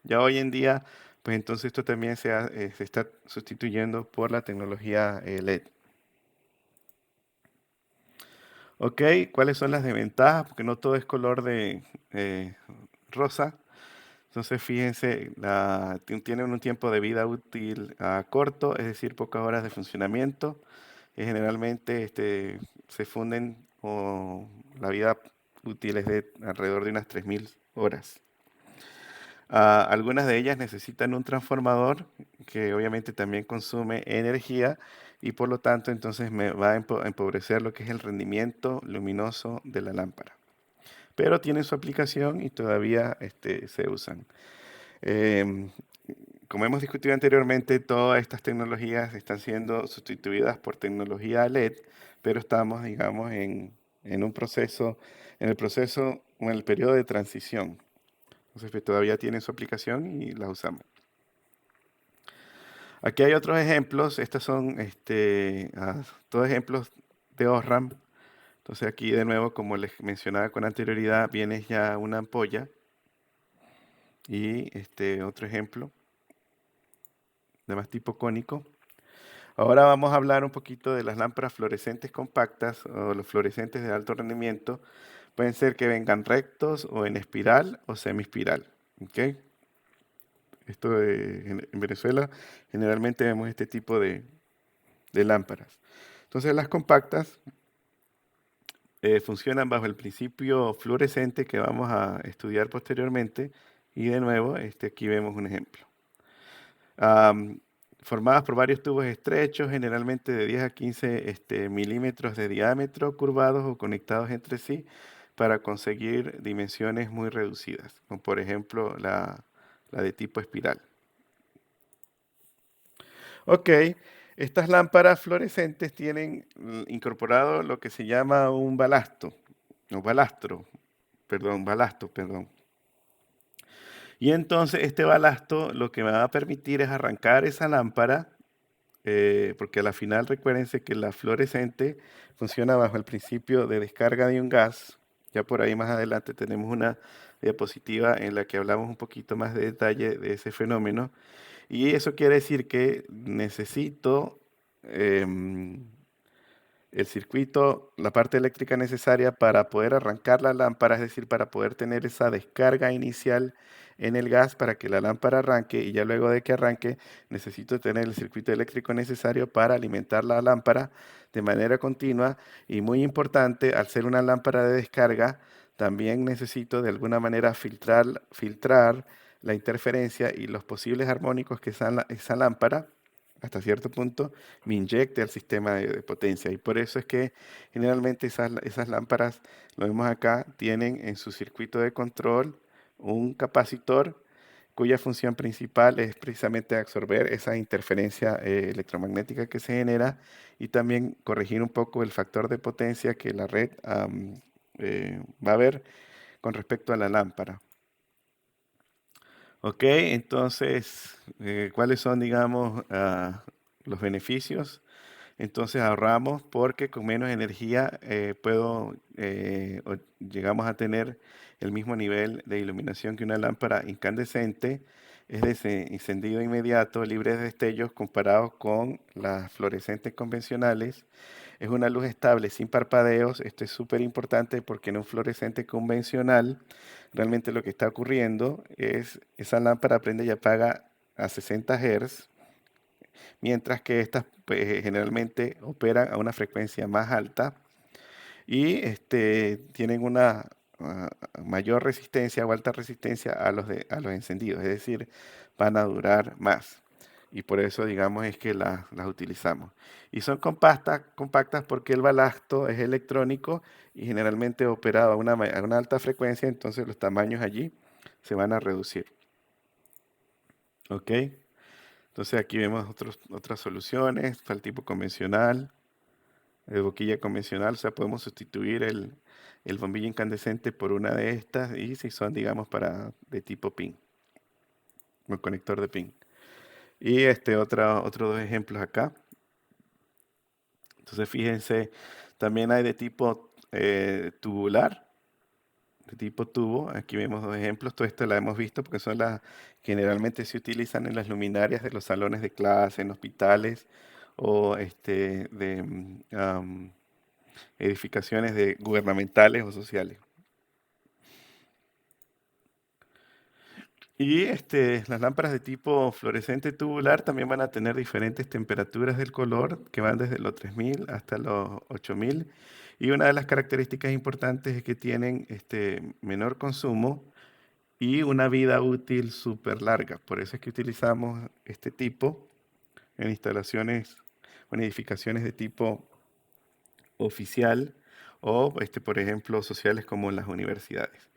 Ya hoy en día, pues entonces esto también se está sustituyendo por la tecnología LED. Ok, ¿cuáles son las desventajas? Porque no todo es color de rosa. Entonces, fíjense, tienen un tiempo de vida útil corto, es decir, pocas horas de funcionamiento. Generalmente se funden o la vida útil es de alrededor de unas 3000 horas. Algunas de ellas necesitan un transformador que obviamente también consume energía y por lo tanto entonces me va a empobrecer lo que es el rendimiento luminoso de la lámpara. Pero tienen su aplicación y todavía se usan. Em, Como hemos discutido anteriormente, todas estas tecnologías están siendo sustituidas por tecnología LED, pero estamos, digamos, en un proceso, en el proceso o en el periodo de transición. Entonces, pues, todavía tienen su aplicación y la usamos. Aquí hay otros ejemplos. Estos son todos ejemplos de ORRAM. Entonces, aquí de nuevo, como les mencionaba con anterioridad, viene ya una ampolla y otro ejemplo de más tipo cónico. Ahora vamos a hablar un poquito de las lámparas fluorescentes compactas o los fluorescentes de alto rendimiento. Pueden ser que vengan rectos o en espiral o semiespiral. ¿Ok? Esto en Venezuela generalmente vemos este tipo de lámparas. Entonces las compactas funcionan bajo el principio fluorescente que vamos a estudiar posteriormente. Y de nuevo, aquí vemos un ejemplo. Am, Formadas por varios tubos estrechos, generalmente de 10 a 15 milímetros de diámetro, curvados o conectados entre sí para conseguir dimensiones muy reducidas, como por ejemplo la de tipo espiral. Ok, estas lámparas fluorescentes tienen incorporado lo que se llama un balasto, o balasto, perdón. Y entonces este balasto lo que me va a permitir es arrancar esa lámpara, porque a la final recuérdense que la fluorescente funciona bajo el principio de descarga de un gas. Ya por ahí más adelante tenemos una diapositiva en la que hablamos un poquito más de detalle de ese fenómeno. Y eso quiere decir que necesito em, el circuito, la parte eléctrica necesaria para poder arrancar la lámpara, es decir, para poder tener esa descarga inicial en el gas para que la lámpara arranque y ya luego de que arranque necesito tener el circuito eléctrico necesario para alimentar la lámpara de manera continua y muy importante, al ser una lámpara de descarga, también necesito de alguna manera filtrar la interferencia y los posibles armónicos que esa lámpara hasta cierto punto me inyecte al sistema de potencia. Y por eso es que generalmente esas lámparas, lo vemos acá, tienen en su circuito de control un capacitor cuya función principal es precisamente absorber esa interferencia electromagnética que se genera y también corregir un poco el factor de potencia que la red va a ver con respecto a la lámpara. Ok, entonces, ¿cuáles son, digamos, los beneficios? Entonces ahorramos porque con menos energía llegamos a tener el mismo nivel de iluminación que una lámpara incandescente, es de encendido inmediato, libre de destellos comparados con las fluorescentes convencionales. Es una luz estable sin parpadeos. Esto es súper importante porque en un fluorescente convencional realmente lo que está ocurriendo es esa lámpara prende y apaga a 60 Hz, mientras que estas pues, generalmente operan a una frecuencia más alta y tienen una mayor resistencia o alta resistencia a los encendidos, es decir, van a durar más. Y por eso, digamos, es que las utilizamos. Y son compactas porque el balasto es electrónico y generalmente operado a una alta frecuencia, entonces los tamaños allí se van a reducir. ¿Ok? Entonces aquí vemos otras soluciones para el tipo convencional, de boquilla convencional, o sea, podemos sustituir el bombillo incandescente por una de estas y si son, digamos, de tipo PIN, o conector de PIN. Y otros dos ejemplos acá. Entonces fíjense, también hay de tipo tubular, de tipo tubo. Aquí vemos dos ejemplos. Todo esto la hemos visto porque son las que generalmente se utilizan en las luminarias de los salones de clase, en hospitales o edificaciones gubernamentales o sociales. Y las lámparas de tipo fluorescente tubular también van a tener diferentes temperaturas del color que van desde los 3000 hasta los 8000. Y una de las características importantes es que tienen menor consumo y una vida útil súper larga. Por eso es que utilizamos este tipo en instalaciones o en edificaciones de tipo oficial o, por ejemplo, sociales como en las universidades.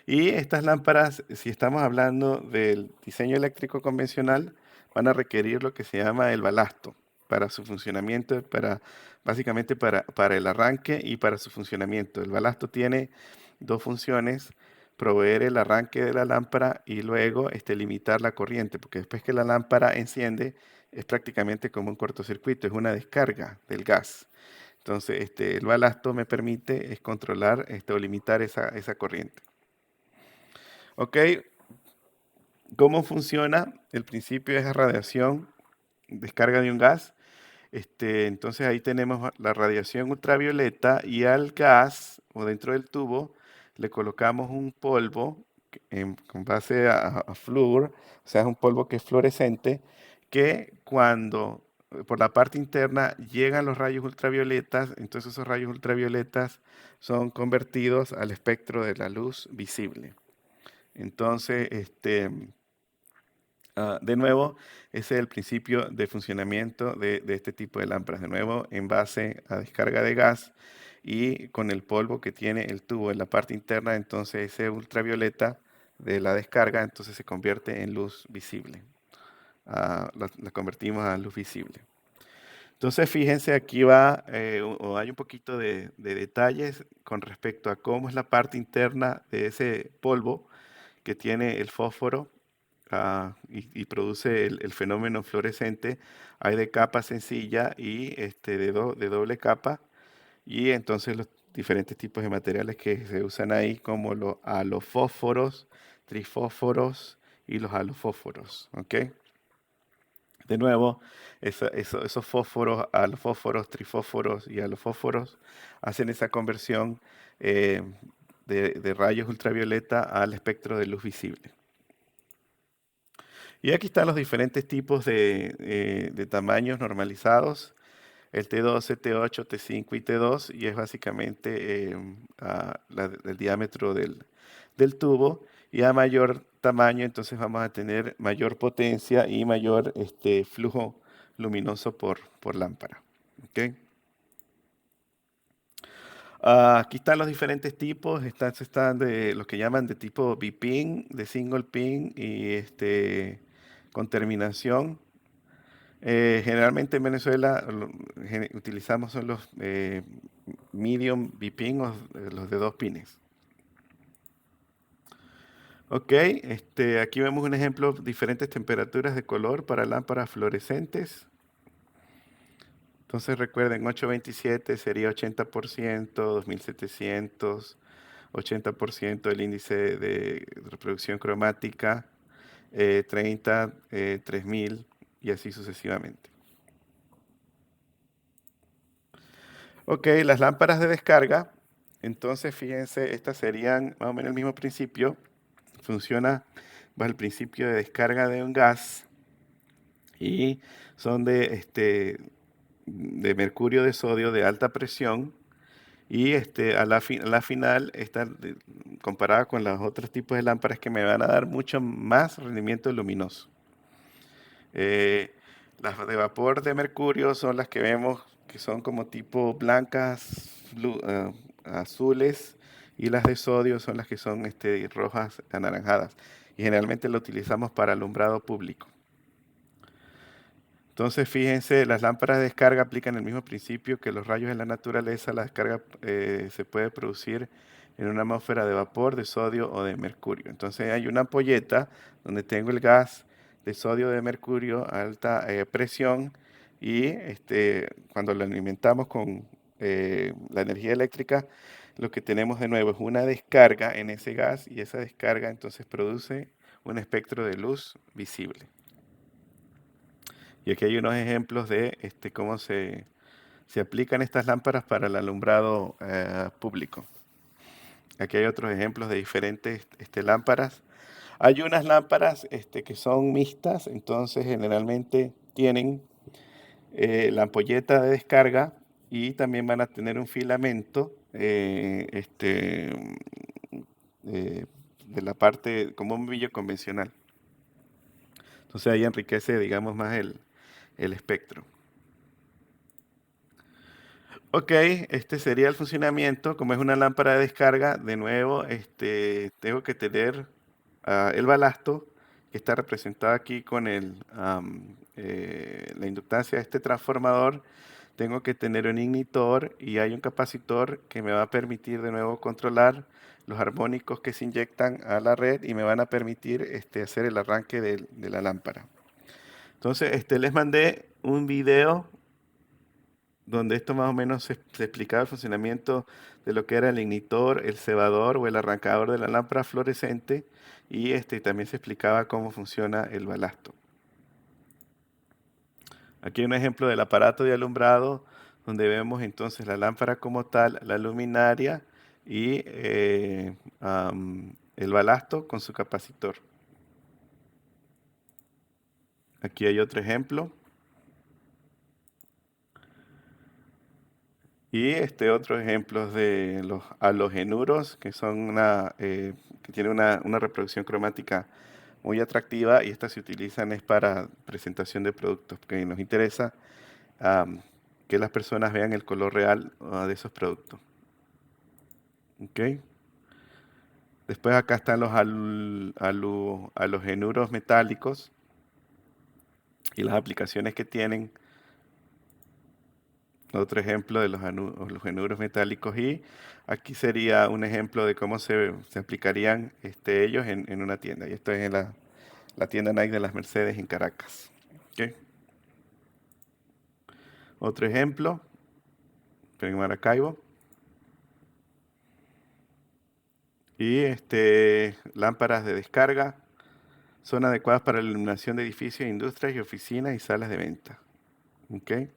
Y estas lámparas, si estamos hablando del diseño eléctrico convencional, van a requerir lo que se llama el balasto para su funcionamiento, básicamente para el arranque y para su funcionamiento. El balasto tiene dos funciones: proveer el arranque de la lámpara y luego limitar la corriente, porque después que la lámpara enciende es prácticamente como un cortocircuito, es una descarga del gas. Entonces, el balasto me permite controlar o limitar esa corriente. ¿Ok? ¿Cómo funciona? El principio es radiación, descarga de un gas. Entonces ahí tenemos la radiación ultravioleta y al gas o dentro del tubo le colocamos un polvo con base a flúor, o sea, es un polvo que es fluorescente, que cuando por la parte interna llegan los rayos ultravioletas, entonces esos rayos ultravioletas son convertidos al espectro de la luz visible. Entonces, de nuevo, ese es el principio de funcionamiento de este tipo de lámparas. De nuevo, en base a descarga de gas y con el polvo que tiene el tubo en la parte interna, entonces ese ultravioleta de la descarga, entonces se convierte en luz visible. La convertimos a luz visible. Entonces, fíjense, aquí hay un poquito de detalles con respecto a cómo es la parte interna de ese polvo que tiene el fósforo y produce el fenómeno fluorescente. Hay de capa sencilla y de doble capa, y entonces los diferentes tipos de materiales que se usan ahí, como los halofósforos, trifósforos y los halofósforos. ¿Ok? De nuevo, esos fósforos, halofósforos, trifósforos y halofósforos hacen esa conversión eh, de rayos ultravioleta al espectro de luz visible. Y aquí están los diferentes tipos de tamaños normalizados: el T12, T8, T5 y T2, y es básicamente el diámetro del tubo. Y a mayor tamaño, entonces vamos a tener mayor potencia y mayor flujo luminoso por lámpara. ¿Ok? Aquí están los diferentes tipos. Están de los que llaman de tipo bipin, de single pin y con terminación. Generalmente en Venezuela utilizamos son los medium bipin o los de 2 pines. Ok, aquí vemos un ejemplo, diferentes temperaturas de color para lámparas fluorescentes. Entonces recuerden, 827 sería 80%, 2700, 80% del índice de reproducción cromática, 30, 3000 y así sucesivamente. Ok, las lámparas de descarga, entonces fíjense, estas serían más o menos el mismo principio. Funciona bajo el principio de descarga de un gas y son de mercurio de sodio de alta presión y a la final están comparada con los otros tipos de lámparas que me van a dar mucho más rendimiento luminoso. Eh, las de vapor de mercurio son las que vemos que son como tipo blancas, azules, y las de sodio son las que son rojas anaranjadas. Y generalmente lo utilizamos para alumbrado público. Entonces, fíjense, las lámparas de descarga aplican el mismo principio que los rayos en la naturaleza. La descarga se puede producir en una atmósfera de vapor, de sodio o de mercurio. Entonces, hay una ampolleta donde tengo el gas de sodio de mercurio a alta presión y cuando lo alimentamos con la energía eléctrica, lo que tenemos de nuevo es una descarga en ese gas y esa descarga entonces produce un espectro de luz visible. Y aquí hay unos ejemplos de cómo se aplican estas lámparas para el alumbrado público. Aquí hay otros ejemplos de diferentes lámparas. Hay unas lámparas que son mixtas, entonces generalmente tienen la ampolleta de descarga y también van a tener un filamento de la parte como un bombillo convencional. Entonces ahí enriquece, digamos, más el espectro. Ok, este sería el funcionamiento. Como es una lámpara de descarga, de nuevo, tengo que tener el balasto, que está representado aquí con la inductancia de este transformador. Tengo que tener un ignitor y hay un capacitor que me va a permitir de nuevo controlar los armónicos que se inyectan a la red y me van a permitir hacer el arranque de la lámpara. Entonces, les mandé un video donde esto más o menos se explicaba el funcionamiento de lo que era el ignitor, el cebador o el arrancador de la lámpara fluorescente y también se explicaba cómo funciona el balasto. Aquí hay un ejemplo del aparato de alumbrado donde vemos entonces la lámpara como tal, la luminaria y el balasto con su capacitor. Aquí hay otro ejemplo. Y otros ejemplos de los halogenuros, que son que tienen una reproducción cromática muy atractiva y estas se utilizan es para presentación de productos, porque nos interesa que las personas vean el color real de esos productos. ¿Okay? Después acá están los halogenuros metálicos y las aplicaciones que tienen. Otro ejemplo de los halogenuros metálicos y aquí sería un ejemplo de cómo se aplicarían ellos en una tienda. Y esto es en la tienda Nike de las Mercedes en Caracas. ¿Okay? Otro ejemplo, en Maracaibo. Y lámparas de descarga son adecuadas para la iluminación de edificios, industrias y oficinas y salas de venta. ¿Okay?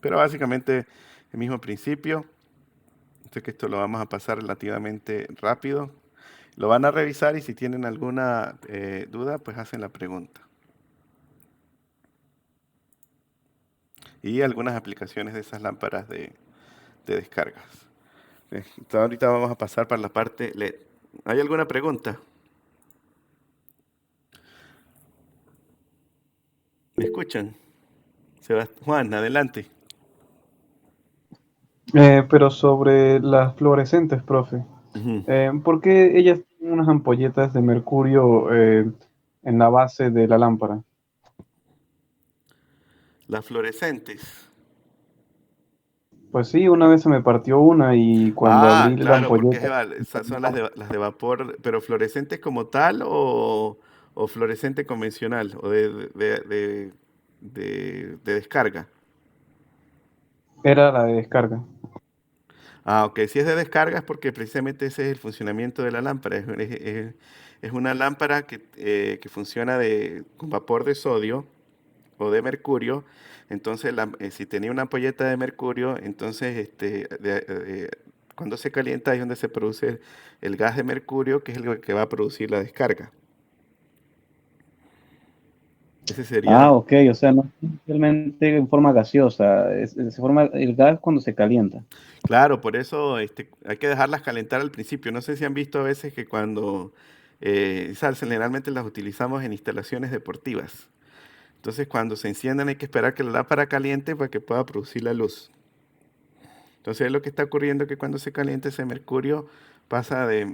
Pero básicamente el mismo principio. Sé que esto lo vamos a pasar relativamente rápido. Lo van a revisar y si tienen alguna duda, pues hacen la pregunta. Y algunas aplicaciones de esas lámparas de descargas. Entonces, ahorita vamos a pasar para la parte LED. ¿Hay alguna pregunta? ¿Me escuchan? Juan, adelante. Pero sobre las fluorescentes, profe, Ujú. ¿por qué ellas tienen unas ampolletas de mercurio en la base de la lámpara? Las fluorescentes. Pues sí, una vez se me partió una y cuando Ah, abrí la claro, porque ampolleta, esas son las de vapor, pero fluorescentes como tal o fluorescente convencional o de descarga. era la de descarga. Ah, ok. Si es de descarga es porque precisamente ese es el funcionamiento de la lámpara. Es una lámpara que funciona con vapor de sodio o de mercurio. Entonces, si tenía una ampolleta de mercurio, entonces cuando se calienta es donde se produce el gas de mercurio, que es el que va a producir la descarga. Ese Ah, sería, ok, o sea, no es realmente en forma gaseosa, se forma el gas cuando se calienta. claro, por eso hay que dejarlas calentar al principio. No sé si han visto a veces que cuando, esas generalmente las utilizamos en instalaciones deportivas. Entonces, cuando se enciendan hay que esperar que la lámpara caliente para que pueda producir la luz. Entonces, lo que está ocurriendo es que cuando se calienta ese mercurio pasa de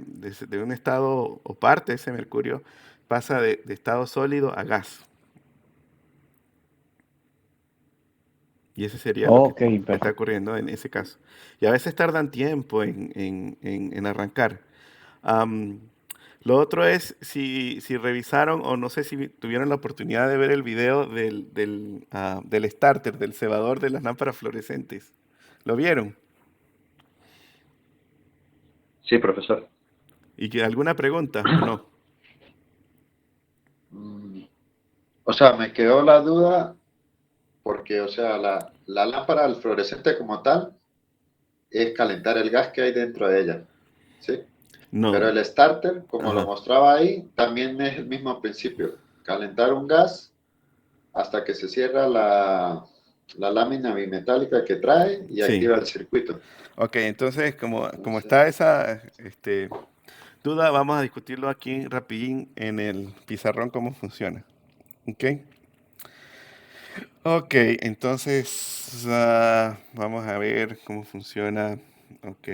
un estado, o parte de ese mercurio, pasa de estado sólido a gas. Y ese sería lo que Ok, está perfecto. ocurriendo en ese caso. Y a veces tardan tiempo en arrancar. Am, lo otro es si revisaron o no sé si tuvieron la oportunidad de ver el video del starter, del cebador de las lámparas fluorescentes. ¿Lo vieron? Sí, profesor. ¿Y alguna pregunta o no? Mm, O sea, me quedó la duda porque, o sea, la lámpara al fluorescente como tal es calentar el gas que hay dentro de ella, ¿sí? Pero No. el starter, como lo Ajá. mostraba ahí, también es el mismo principio. Calentar un gas hasta que se cierra la lámina bimetálica que trae y Sí. activa el circuito. Ok, entonces como Entonces, está esa duda, vamos a discutirlo aquí rapidín en el pizarrón cómo funciona. Ok. Ok, entonces vamos a ver cómo funciona. Ok,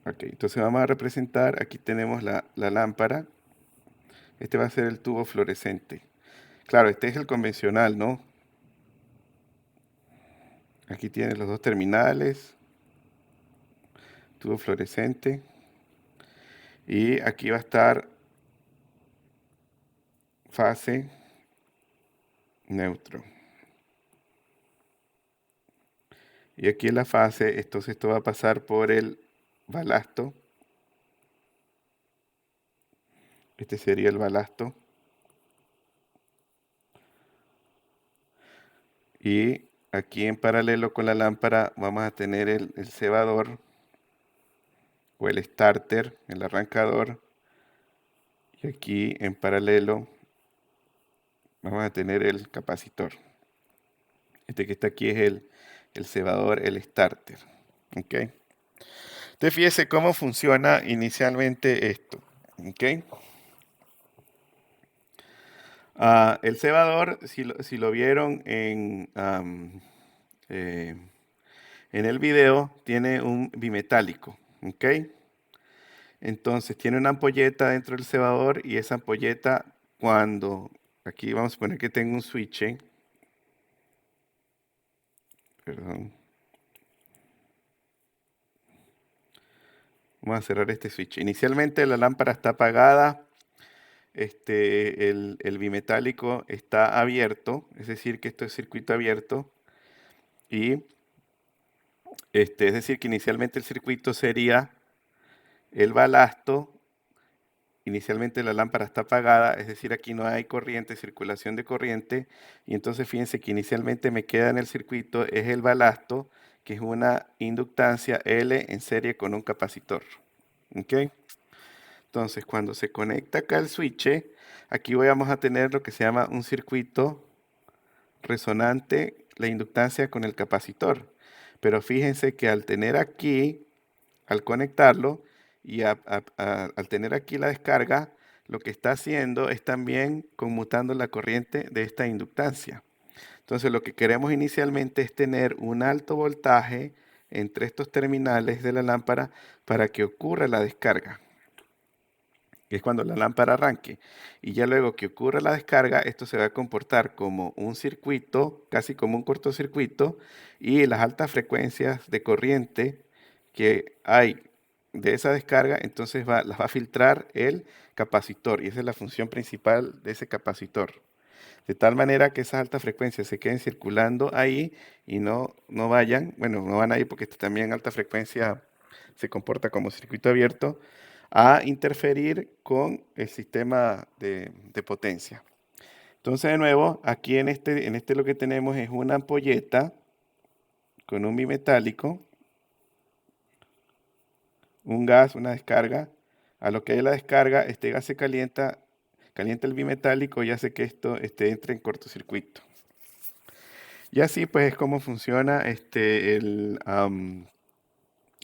ok, entonces vamos a representar, aquí tenemos la lámpara. Este va a ser el tubo fluorescente. Claro, este es el convencional, ¿no? Aquí tienes los dos terminales, tubo fluorescente. Y aquí va a estar fase neutro. Y aquí en la fase, entonces esto va a pasar por el balasto. Este sería el balasto. Y aquí en paralelo con la lámpara vamos a tener el cebador o el starter, el arrancador. Y aquí en paralelo vamos a tener el capacitor. Este que está aquí es el cebador, el starter. ¿Ok? Entonces fíjese cómo funciona inicialmente esto. ¿Ok? El cebador, si lo vieron eh, en el video, tiene un bimetálico. ¿Ok? Entonces tiene una ampolleta dentro del cebador y esa ampolleta aquí vamos a poner que tengo un switch, perdón, vamos a cerrar este switch. Inicialmente la lámpara está apagada, el bimetálico está abierto, es decir que esto es circuito abierto y es decir que inicialmente el circuito sería el balasto. Inicialmente la lámpara está apagada, es decir, aquí no hay corriente, circulación de corriente, y entonces fíjense que inicialmente me queda en el circuito es el balasto, que es una inductancia L en serie con un capacitor. ¿Ok? Entonces, cuando se conecta acá el switch, aquí vamos a tener lo que se llama un circuito resonante, la inductancia con el capacitor. Pero fíjense que al tener aquí al conectarlo y al tener aquí la descarga, lo que está haciendo es también conmutando la corriente de esta inductancia. Entonces lo que queremos inicialmente es tener un alto voltaje entre estos terminales de la lámpara para que ocurra la descarga. que es cuando la lámpara arranque. Y ya luego que ocurra la descarga, esto se va a comportar como un circuito, casi como un cortocircuito, y las altas frecuencias de corriente que hay de esa descarga, entonces las va a filtrar el capacitor, y esa es la función principal de ese capacitor. De tal manera que esas altas frecuencias se queden circulando ahí y no vayan, bueno, no van a ir porque también alta frecuencia se comporta como circuito abierto, a interferir con el sistema de potencia. Entonces, de nuevo, aquí en este lo que tenemos es una ampolleta con un bimetálico, un gas, una descarga. A lo que hay la descarga, este gas se calienta el bimetálico y hace que esto entre en cortocircuito. Y así pues es como funciona el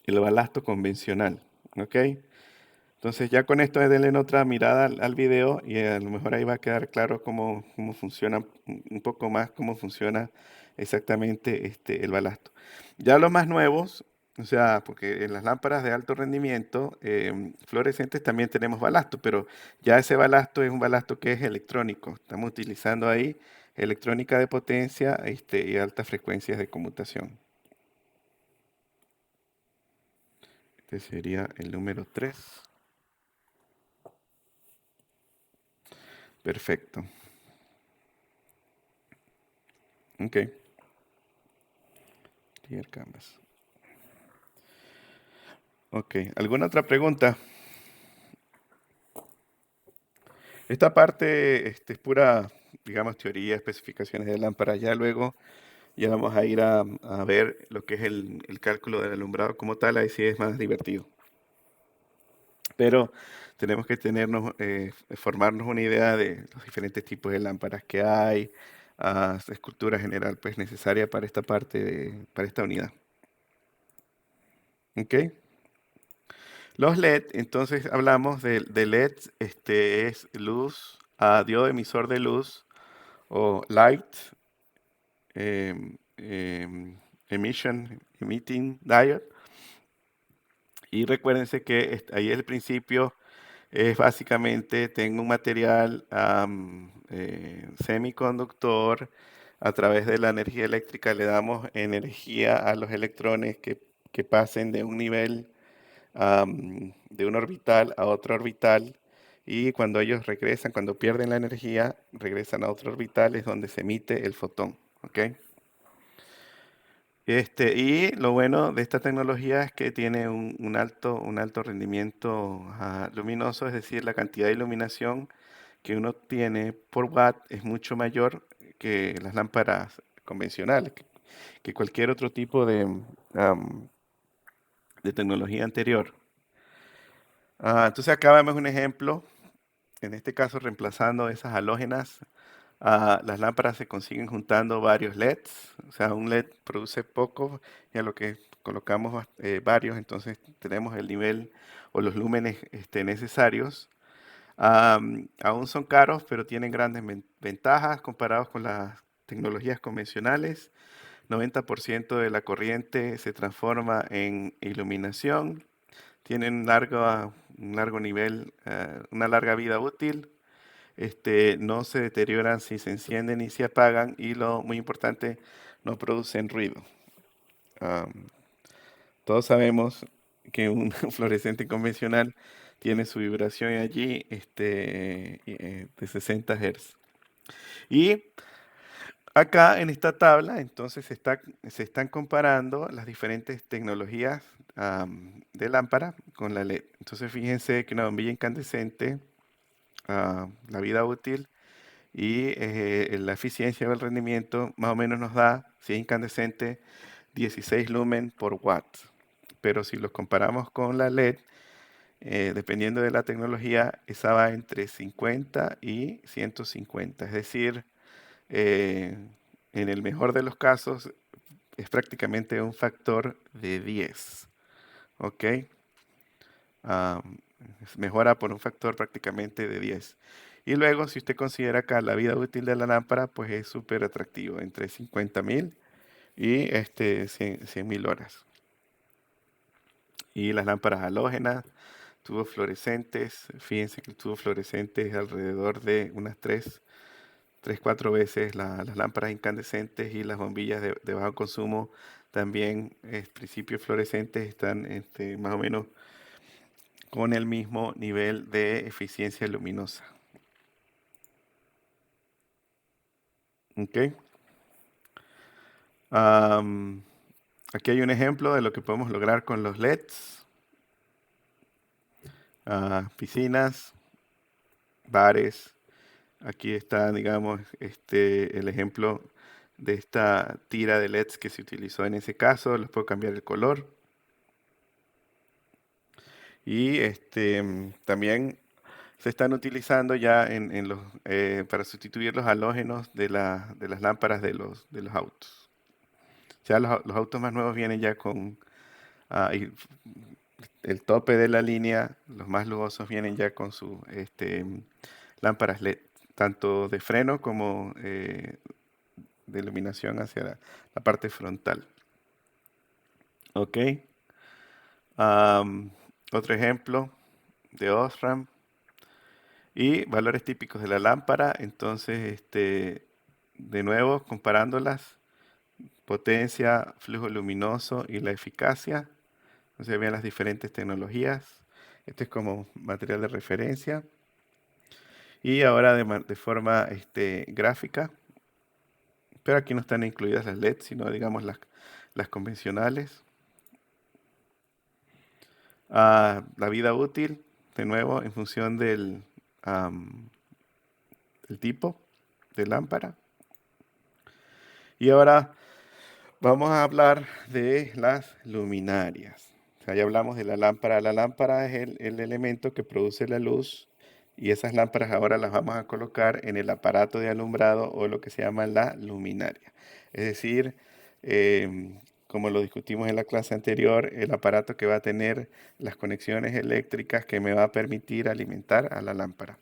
balasto convencional, ¿ok? Entonces ya con esto denle otra mirada al video y a lo mejor ahí va a quedar claro cómo funciona, un poco más cómo funciona exactamente el balasto. Ya los más nuevos, o sea, porque en las lámparas de alto rendimiento fluorescentes también tenemos balasto, pero ya ese balasto es un balasto que es electrónico. Estamos utilizando ahí electrónica de potencia y altas frecuencias de conmutación. Este sería el número 3. Perfecto. Ok. Clear canvas. Ok. ¿Alguna otra pregunta? Esta parte es pura, digamos, teoría, especificaciones de lámpara. Ya luego ya vamos a ir a ver lo que es el cálculo del alumbrado como tal. Ahí sí es más divertido. Pero tenemos que formarnos una idea de los diferentes tipos de lámparas que hay, escultura general pues necesaria para esta parte, para esta unidad. ¿Ok? Los LED, entonces hablamos de LED, es luz, diodo emisor de luz o light emitting diode. Y recuérdense que ahí el principio es básicamente, tengo un material semiconductor, a través de la energía eléctrica le damos energía a los electrones que pasen de un nivel, de un orbital a otro orbital, y cuando ellos regresan, cuando pierden la energía, regresan a otro orbital, es donde se emite el fotón, ¿ok? Y lo bueno de esta tecnología es que tiene un alto rendimiento luminoso, es decir, la cantidad de iluminación que uno tiene por watt es mucho mayor que las lámparas convencionales, que cualquier otro tipo de tecnología anterior. Entonces acá vemos un ejemplo, en este caso reemplazando esas halógenas. Las lámparas se consiguen juntando varios LEDs, o sea, un LED produce poco y a lo que colocamos varios, entonces tenemos el nivel o los lúmenes necesarios. Aún son caros, pero tienen grandes ventajas comparados con las tecnologías convencionales. 90% de la corriente se transforma en iluminación, tienen un largo nivel, una larga vida útil. No se deterioran si se encienden y se apagan, y lo muy importante, no producen ruido. Am, Todos sabemos que un fluorescente convencional tiene su vibración allí de 60 Hz. Y acá en esta tabla, entonces se están comparando las diferentes tecnologías de lámpara con la LED. Entonces fíjense que una bombilla incandescente, la vida útil y la eficiencia del rendimiento más o menos nos da, si es incandescente, 16 lumen por watt. Pero si los comparamos con la LED, dependiendo de la tecnología, esa va entre 50 y 150. Es decir, eh, en el mejor de los casos, es prácticamente un factor de 10. ¿Ok? Am, Mejora por un factor prácticamente de 10. Y luego, si usted considera acá la vida útil de la lámpara, pues es súper atractivo, entre 50.000 y 100.000 horas. Y las lámparas halógenas tubos fluorescentes. Fíjense que el tubo fluorescente es alrededor de unas 4 veces las lámparas incandescentes, y las bombillas de bajo consumo también, principios fluorescentes, están más o menos con el mismo nivel de eficiencia luminosa. ¿Ok? Aquí hay un ejemplo de lo que podemos lograr con los LEDs. Piscinas, bares. Aquí está, digamos, el ejemplo de esta tira de LEDs que se utilizó en ese caso. Les puedo cambiar el color. Y también se están utilizando ya para sustituir los halógenos de las lámparas de los autos. Ya los autos más nuevos vienen ya con y el tope de la línea. Los más lujosos vienen ya con sus lámparas LED, tanto de freno como de iluminación hacia la parte frontal. Ok. Otro ejemplo de Osram. Y valores típicos de la lámpara. Entonces, de nuevo, comparándolas: potencia, flujo luminoso y la eficacia. Entonces, vean las diferentes tecnologías. Este es como material de referencia. Y ahora de forma gráfica. Pero aquí no están incluidas las LED, sino, digamos, las convencionales. La vida útil, de nuevo, en función del tipo de lámpara. Y ahora vamos a hablar de las luminarias. O sea, ya hablamos de la lámpara. La lámpara es el elemento que produce la luz, y esas lámparas ahora las vamos a colocar en el aparato de alumbrado, o lo que se llama la luminaria. Es decir, como lo discutimos en la clase anterior, el aparato que va a tener las conexiones eléctricas que me va a permitir alimentar a la lámpara.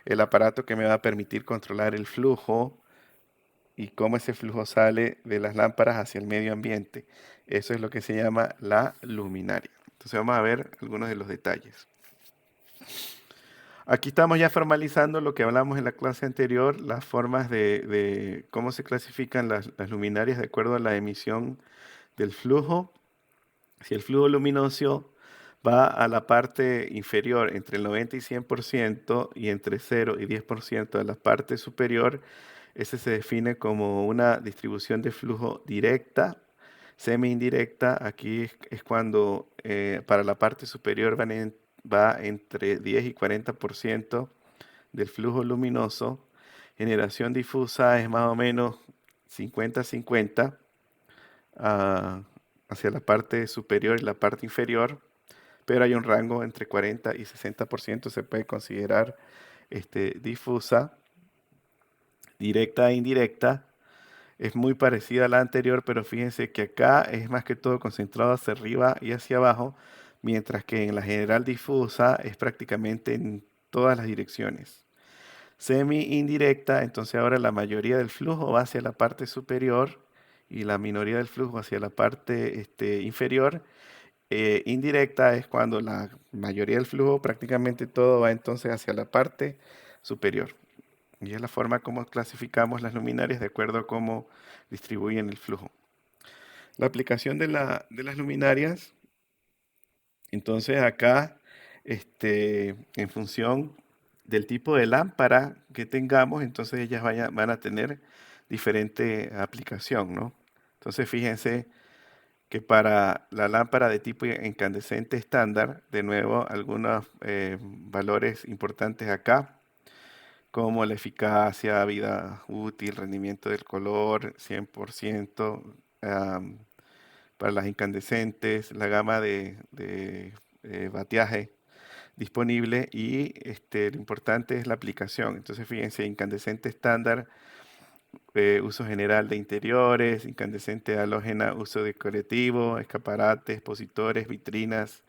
El aparato que me va a permitir controlar el flujo y cómo ese flujo sale de las lámparas hacia el medio ambiente. Eso es lo que se llama la luminaria. Entonces vamos a ver algunos de los detalles. Aquí estamos ya formalizando lo que hablamos en la clase anterior: las formas de cómo se clasifican las luminarias de acuerdo a la emisión del flujo. Si el flujo luminoso va a la parte inferior entre el 90 y 100%, y entre 0 y 10% a la parte superior, ese se define como una distribución de flujo directa. Semi-indirecta, aquí es cuando para la parte superior va entre 10 y 40% del flujo luminoso. Generación difusa es más o menos 50-50 hacia la parte superior y la parte inferior, pero hay un rango entre 40 y 60%, se puede considerar difusa. Directa e indirecta es muy parecida a la anterior, pero fíjense que acá es más que todo concentrado hacia arriba y hacia abajo, mientras que en la general difusa es prácticamente en todas las direcciones. Semi-indirecta, entonces ahora la mayoría del flujo va hacia la parte superior y la minoría del flujo hacia la parte inferior. Indirecta es cuando la mayoría del flujo, prácticamente todo, va entonces hacia la parte superior. Y es la forma como clasificamos las luminarias, de acuerdo a cómo distribuyen el flujo. La aplicación de las luminarias, entonces acá, en función del tipo de lámpara que tengamos, entonces ellas van a tener diferente aplicación, ¿no? Entonces fíjense que para la lámpara de tipo incandescente estándar, de nuevo, algunos valores importantes acá, como la eficacia, vida útil, rendimiento del color, 100%, para las incandescentes, la gama de bateaje disponible, y lo importante es la aplicación. Entonces fíjense: incandescente estándar, uso general de interiores; incandescente halógena, uso decorativo, escaparates, expositores, vitrinas,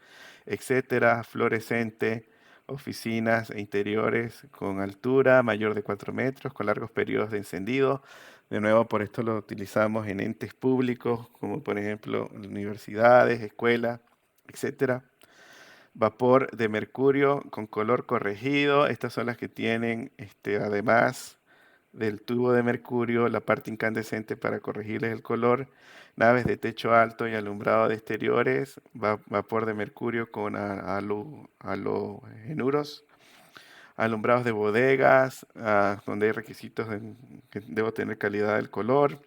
etcétera; fluorescente, oficinas e interiores con altura mayor de 4 metros, con largos periodos de encendido. De nuevo, por esto lo utilizamos en entes públicos, como por ejemplo universidades, escuelas, etcétera. vapor de mercurio con color corregido. Estas son las que tienen, además del tubo de mercurio, la parte incandescente para corregirles el color. Naves de techo alto y alumbrado de exteriores, vapor de mercurio con halogenuros. Alumbrados de bodegas, donde hay requisitos que debo tener calidad del color.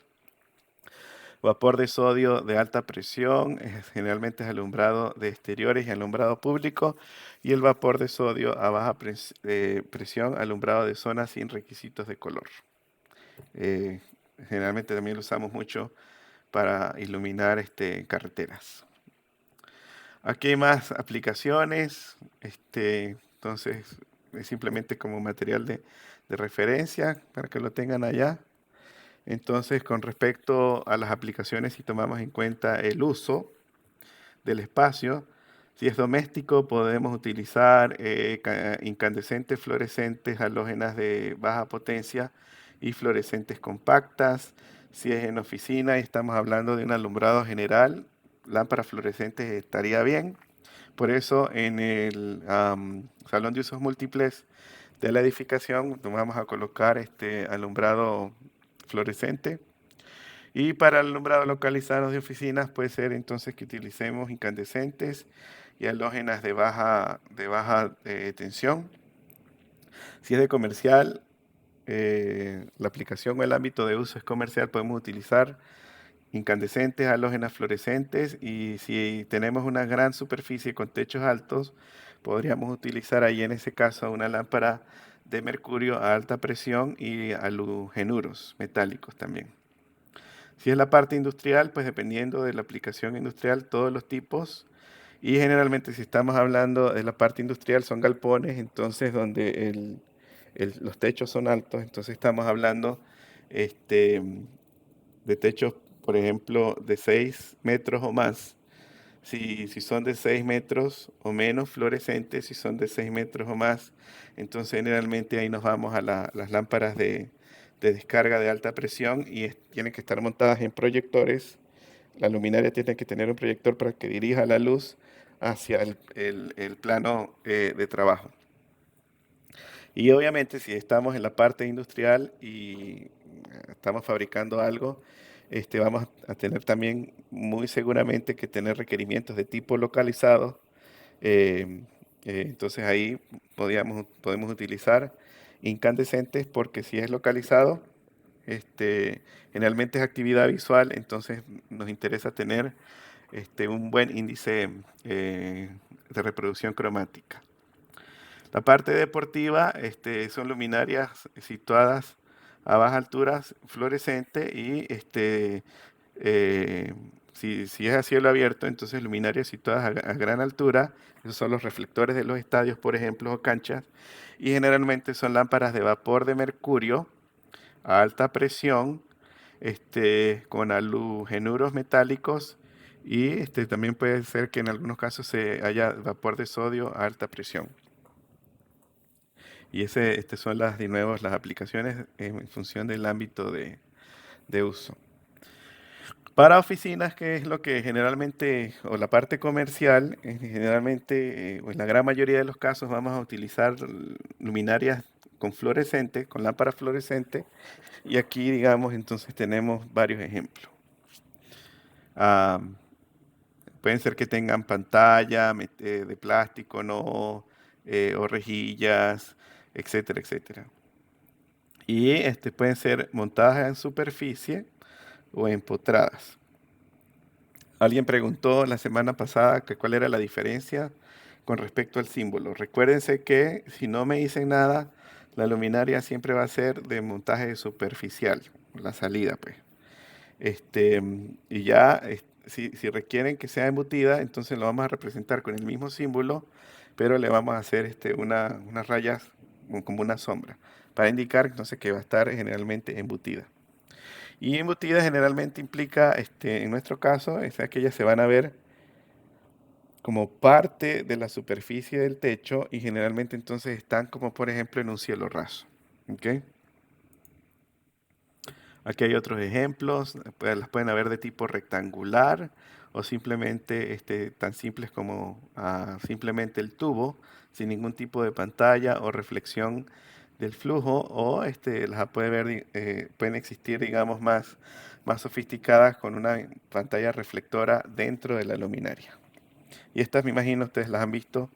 Vapor de sodio de alta presión, generalmente es alumbrado de exteriores y alumbrado público. Y el vapor de sodio a baja presión, alumbrado de zonas sin requisitos de color. Eh, Generalmente también lo usamos mucho para iluminar carreteras. Aquí hay más aplicaciones. Entonces, es simplemente como material de referencia para que lo tengan allá. Entonces, con respecto a las aplicaciones, si tomamos en cuenta el uso del espacio, si es doméstico, podemos utilizar incandescentes, fluorescentes, halógenas de baja potencia y fluorescentes compactas. Si es en oficina y estamos hablando de un alumbrado general, lámparas fluorescentes estaría bien. Por eso, en el salón de usos múltiples de la edificación, vamos a colocar este alumbrado fluorescente. Y para el alumbrado localizado de oficinas puede ser entonces que utilicemos incandescentes y halógenas de baja tensión. Si es de comercial, la aplicación o el ámbito de uso es comercial, podemos utilizar incandescentes, halógenas fluorescentes, y si tenemos una gran superficie con techos altos, podríamos utilizar ahí en ese caso una lámpara de mercurio a alta presión y halogenuros metálicos también. Si es la parte industrial, pues dependiendo de la aplicación industrial, todos los tipos. Y generalmente si estamos hablando de la parte industrial son galpones, entonces donde los techos son altos, entonces estamos hablando de techos, por ejemplo, de 6 metros o más. Si son de 6 metros o menos, fluorescentes. Si son de 6 metros o más, entonces generalmente ahí nos vamos a las lámparas de descarga de alta presión y tienen que estar montadas en proyectores. La luminaria tiene que tener un proyector para que dirija la luz hacia el plano de trabajo. Y obviamente si estamos en la parte industrial y estamos fabricando algo, vamos a tener también muy seguramente que tener requerimientos de tipo localizado. eh, entonces ahí podemos utilizar incandescentes porque si es localizado, generalmente es actividad visual, entonces nos interesa tener un buen índice de reproducción cromática. La parte deportiva son luminarias situadas a bajas alturas, fluorescente, y si es a cielo abierto, entonces luminarias situadas a gran altura. Esos son los reflectores de los estadios, por ejemplo, o canchas, y generalmente son lámparas de vapor de mercurio a alta presión, con halogenuros metálicos, y también puede ser que en algunos casos se haya vapor de sodio a alta presión. Y son de nuevo las aplicaciones en función del ámbito de uso. Para oficinas, que es lo que generalmente, o la parte comercial, generalmente, o en la gran mayoría de los casos, vamos a utilizar luminarias con fluorescente, con lámparas fluorescentes, y aquí, digamos, entonces tenemos varios ejemplos. Pueden ser que tengan pantalla de plástico, ¿no? O rejillas, etcétera, etcétera. Y pueden ser montadas en superficie o empotradas. Alguien preguntó la semana pasada que cuál era la diferencia con respecto al símbolo. Recuérdense que si no me dicen nada, la luminaria siempre va a ser de montaje superficial, la salida, pues. Y ya, si requieren que sea embutida, entonces lo vamos a representar con el mismo símbolo, pero le vamos a hacer unas rayas como una sombra, para indicar entonces que va a estar generalmente embutida. Y embutida generalmente implica, en nuestro caso, es que ellas se van a ver como parte de la superficie del techo y generalmente entonces están como por ejemplo en un cielo raso. ¿Okay? Aquí hay otros ejemplos, las pueden haber de tipo rectangular o simplemente tan simples como simplemente el tubo, sin ningún tipo de pantalla o reflexión del flujo, o las puede ver, pueden existir, digamos, más sofisticadas con una pantalla reflectora dentro de la luminaria. Y estas, me imagino, ustedes las han visto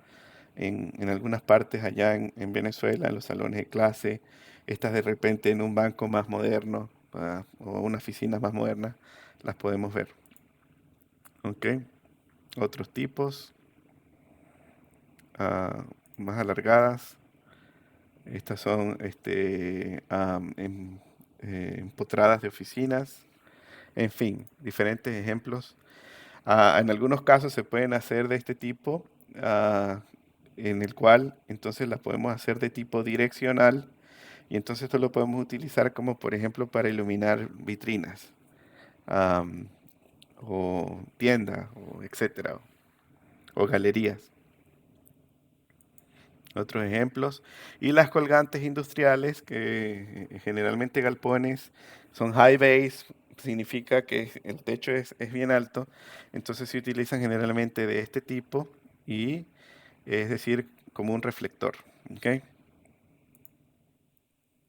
en algunas partes allá en Venezuela, en los salones de clase, estas de repente en un banco más moderno o una oficina más moderna, las podemos ver. ¿Ok? Otros tipos, más alargadas. Estas son empotradas de oficinas. En fin, diferentes ejemplos. En algunos casos se pueden hacer de este tipo, en el cual entonces las podemos hacer de tipo direccional, y entonces esto lo podemos utilizar como por ejemplo para iluminar vitrinas, am, o tiendas, o etcétera, o galerías. Otros ejemplos. Y las colgantes industriales, que generalmente galpones son high base, significa que el techo es bien alto, entonces se utilizan generalmente de este tipo, y es decir, como un reflector. ¿Ok?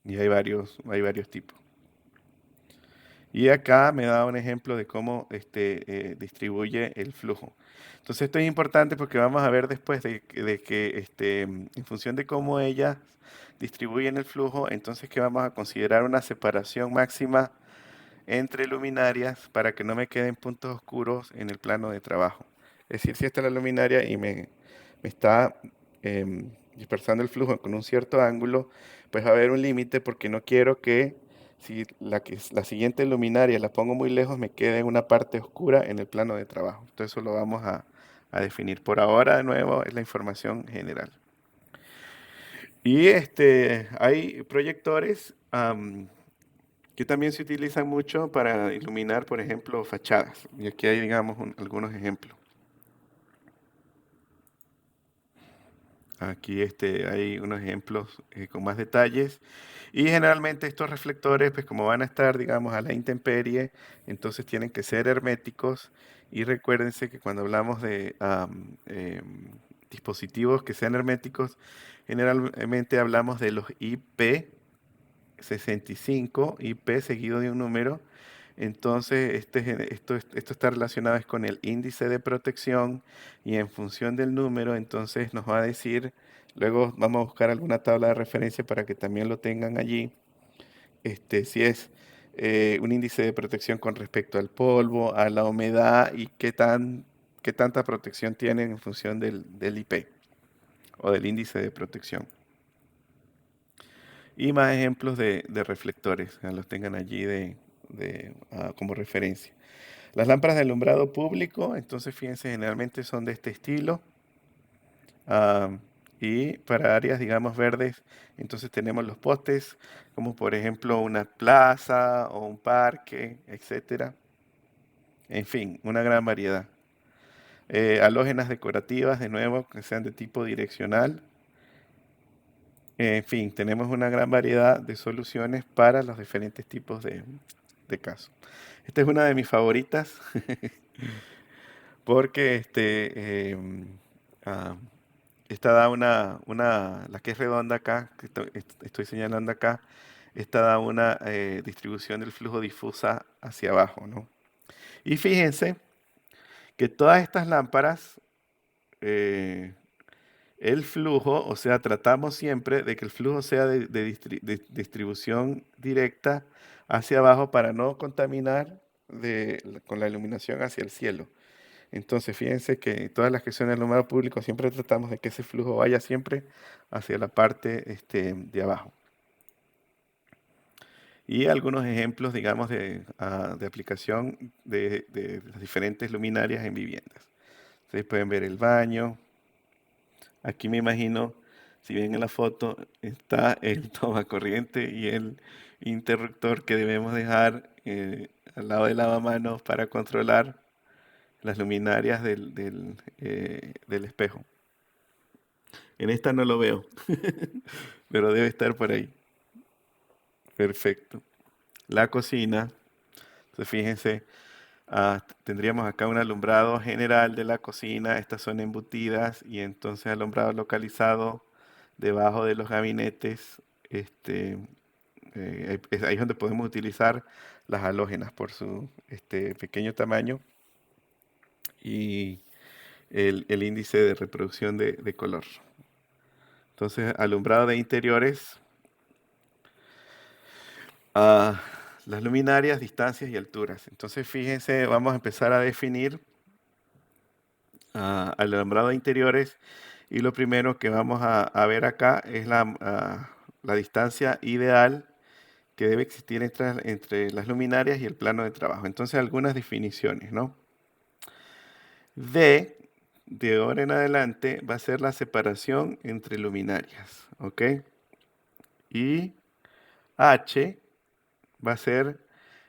Y hay varios tipos. Y acá me da un ejemplo de cómo distribuye el flujo. Entonces esto es importante porque vamos a ver después de que en función de cómo ellas distribuyen el flujo, entonces que vamos a considerar una separación máxima entre luminarias para que no me queden puntos oscuros en el plano de trabajo. Es decir, si esta es la luminaria y me está dispersando el flujo con un cierto ángulo, pues va a haber un límite, porque no quiero que si la siguiente luminaria la pongo muy lejos, me quede en una parte oscura en el plano de trabajo. Entonces eso lo vamos a definir. Por ahora, de nuevo, es la información general. Y hay proyectores que también se utilizan mucho para iluminar, por ejemplo, fachadas. Y aquí hay, digamos, algunos ejemplos. Aquí hay unos ejemplos con más detalles. Y generalmente estos reflectores, pues como van a estar, digamos, a la intemperie, entonces tienen que ser herméticos. Y recuérdense que cuando hablamos de dispositivos que sean herméticos, generalmente hablamos de los IP65, IP seguido de un número. Entonces, esto está relacionado es con el índice de protección, y en función del número, entonces nos va a decir, luego vamos a buscar alguna tabla de referencia para que también lo tengan allí, si es un índice de protección con respecto al polvo, a la humedad, y qué tanta protección tienen en función del IP o del índice de protección. Y más ejemplos de reflectores, que los tengan allí como referencia. Las lámparas de alumbrado público, entonces fíjense, generalmente son de este estilo. ah, y para áreas, digamos, verdes, entonces tenemos los postes, como por ejemplo una plaza o un parque, etcétera. En fin, una gran variedad. Halógenas decorativas, de nuevo, que sean de tipo direccional. En fin, tenemos una gran variedad de soluciones para los diferentes tipos de casos. Esta es una de mis favoritas porque ah, esta da la que es redonda acá, que estoy señalando acá, esta da una distribución del flujo difusa hacia abajo, ¿no? Y fíjense que todas estas lámparas, eh, el flujo, o sea, tratamos siempre de que el flujo sea de distribución directa hacia abajo para no contaminar con la iluminación hacia el cielo. Entonces, fíjense que todas las que son el alumbrado público siempre tratamos de que ese flujo vaya siempre hacia la parte de abajo. Y algunos ejemplos, digamos, de aplicación de las diferentes luminarias en viviendas. Ustedes pueden ver el baño. Aquí me imagino, si ven en la foto, está el tomacorriente y el interruptor que debemos dejar al lado del lavamanos para controlar las luminarias del espejo. En esta no lo veo, pero debe estar por ahí. Perfecto. La cocina. Entonces fíjense, Tendríamos acá un alumbrado general de la cocina, estas son embutidas, y entonces alumbrado localizado debajo de los gabinetes. Este, ahí es donde podemos utilizar las halógenas por su pequeño tamaño y el índice de reproducción de color. Entonces, alumbrado de interiores, ah, las luminarias, distancias y alturas. Entonces, fíjense, vamos a empezar a definir alumbrado de interiores, y lo primero que vamos a ver acá es la distancia ideal que debe existir entre las luminarias y el plano de trabajo. Entonces, algunas definiciones, ¿no? D, de ahora en adelante, va a ser la separación entre luminarias, ¿ok? Y H va a ser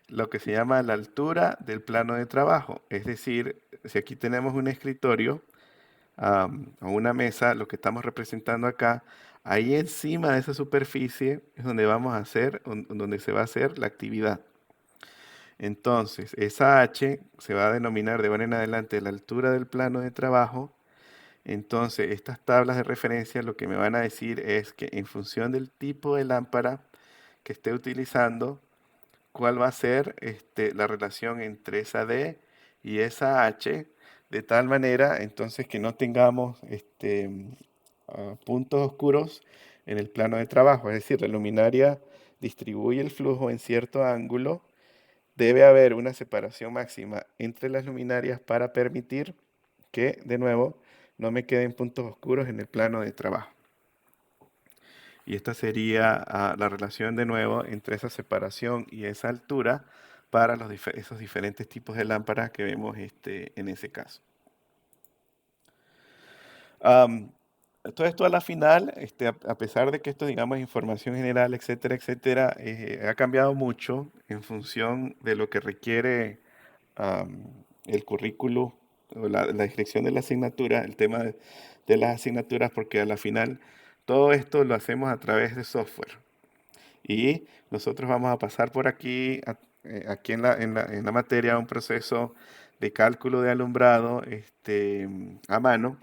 lo que se llama la altura del plano de trabajo. Es decir, si aquí tenemos un escritorio o una mesa, lo que estamos representando acá, ahí encima de esa superficie es donde vamos a hacer, donde se va a hacer la actividad. Entonces, esa H se va a denominar de ahora en adelante la altura del plano de trabajo. Entonces, estas tablas de referencia lo que me van a decir es que en función del tipo de lámpara que esté utilizando, cuál va a ser la relación entre esa D y esa H, de tal manera entonces que no tengamos puntos oscuros en el plano de trabajo. Es decir, la luminaria distribuye el flujo en cierto ángulo. Debe haber una separación máxima entre las luminarias para permitir que, de nuevo, no me queden puntos oscuros en el plano de trabajo. Y esta sería la relación, de nuevo, entre esa separación y esa altura para esos diferentes tipos de lámparas que vemos en ese caso. Todo esto a la final, a pesar de que esto, digamos, es información general, etcétera, etcétera, ha cambiado mucho en función de lo que requiere el currículo o la dirección de la asignatura, el tema de las asignaturas, porque a la final todo esto lo hacemos a través de software. Y nosotros vamos a pasar por aquí, aquí en la materia, un proceso de cálculo de alumbrado a mano,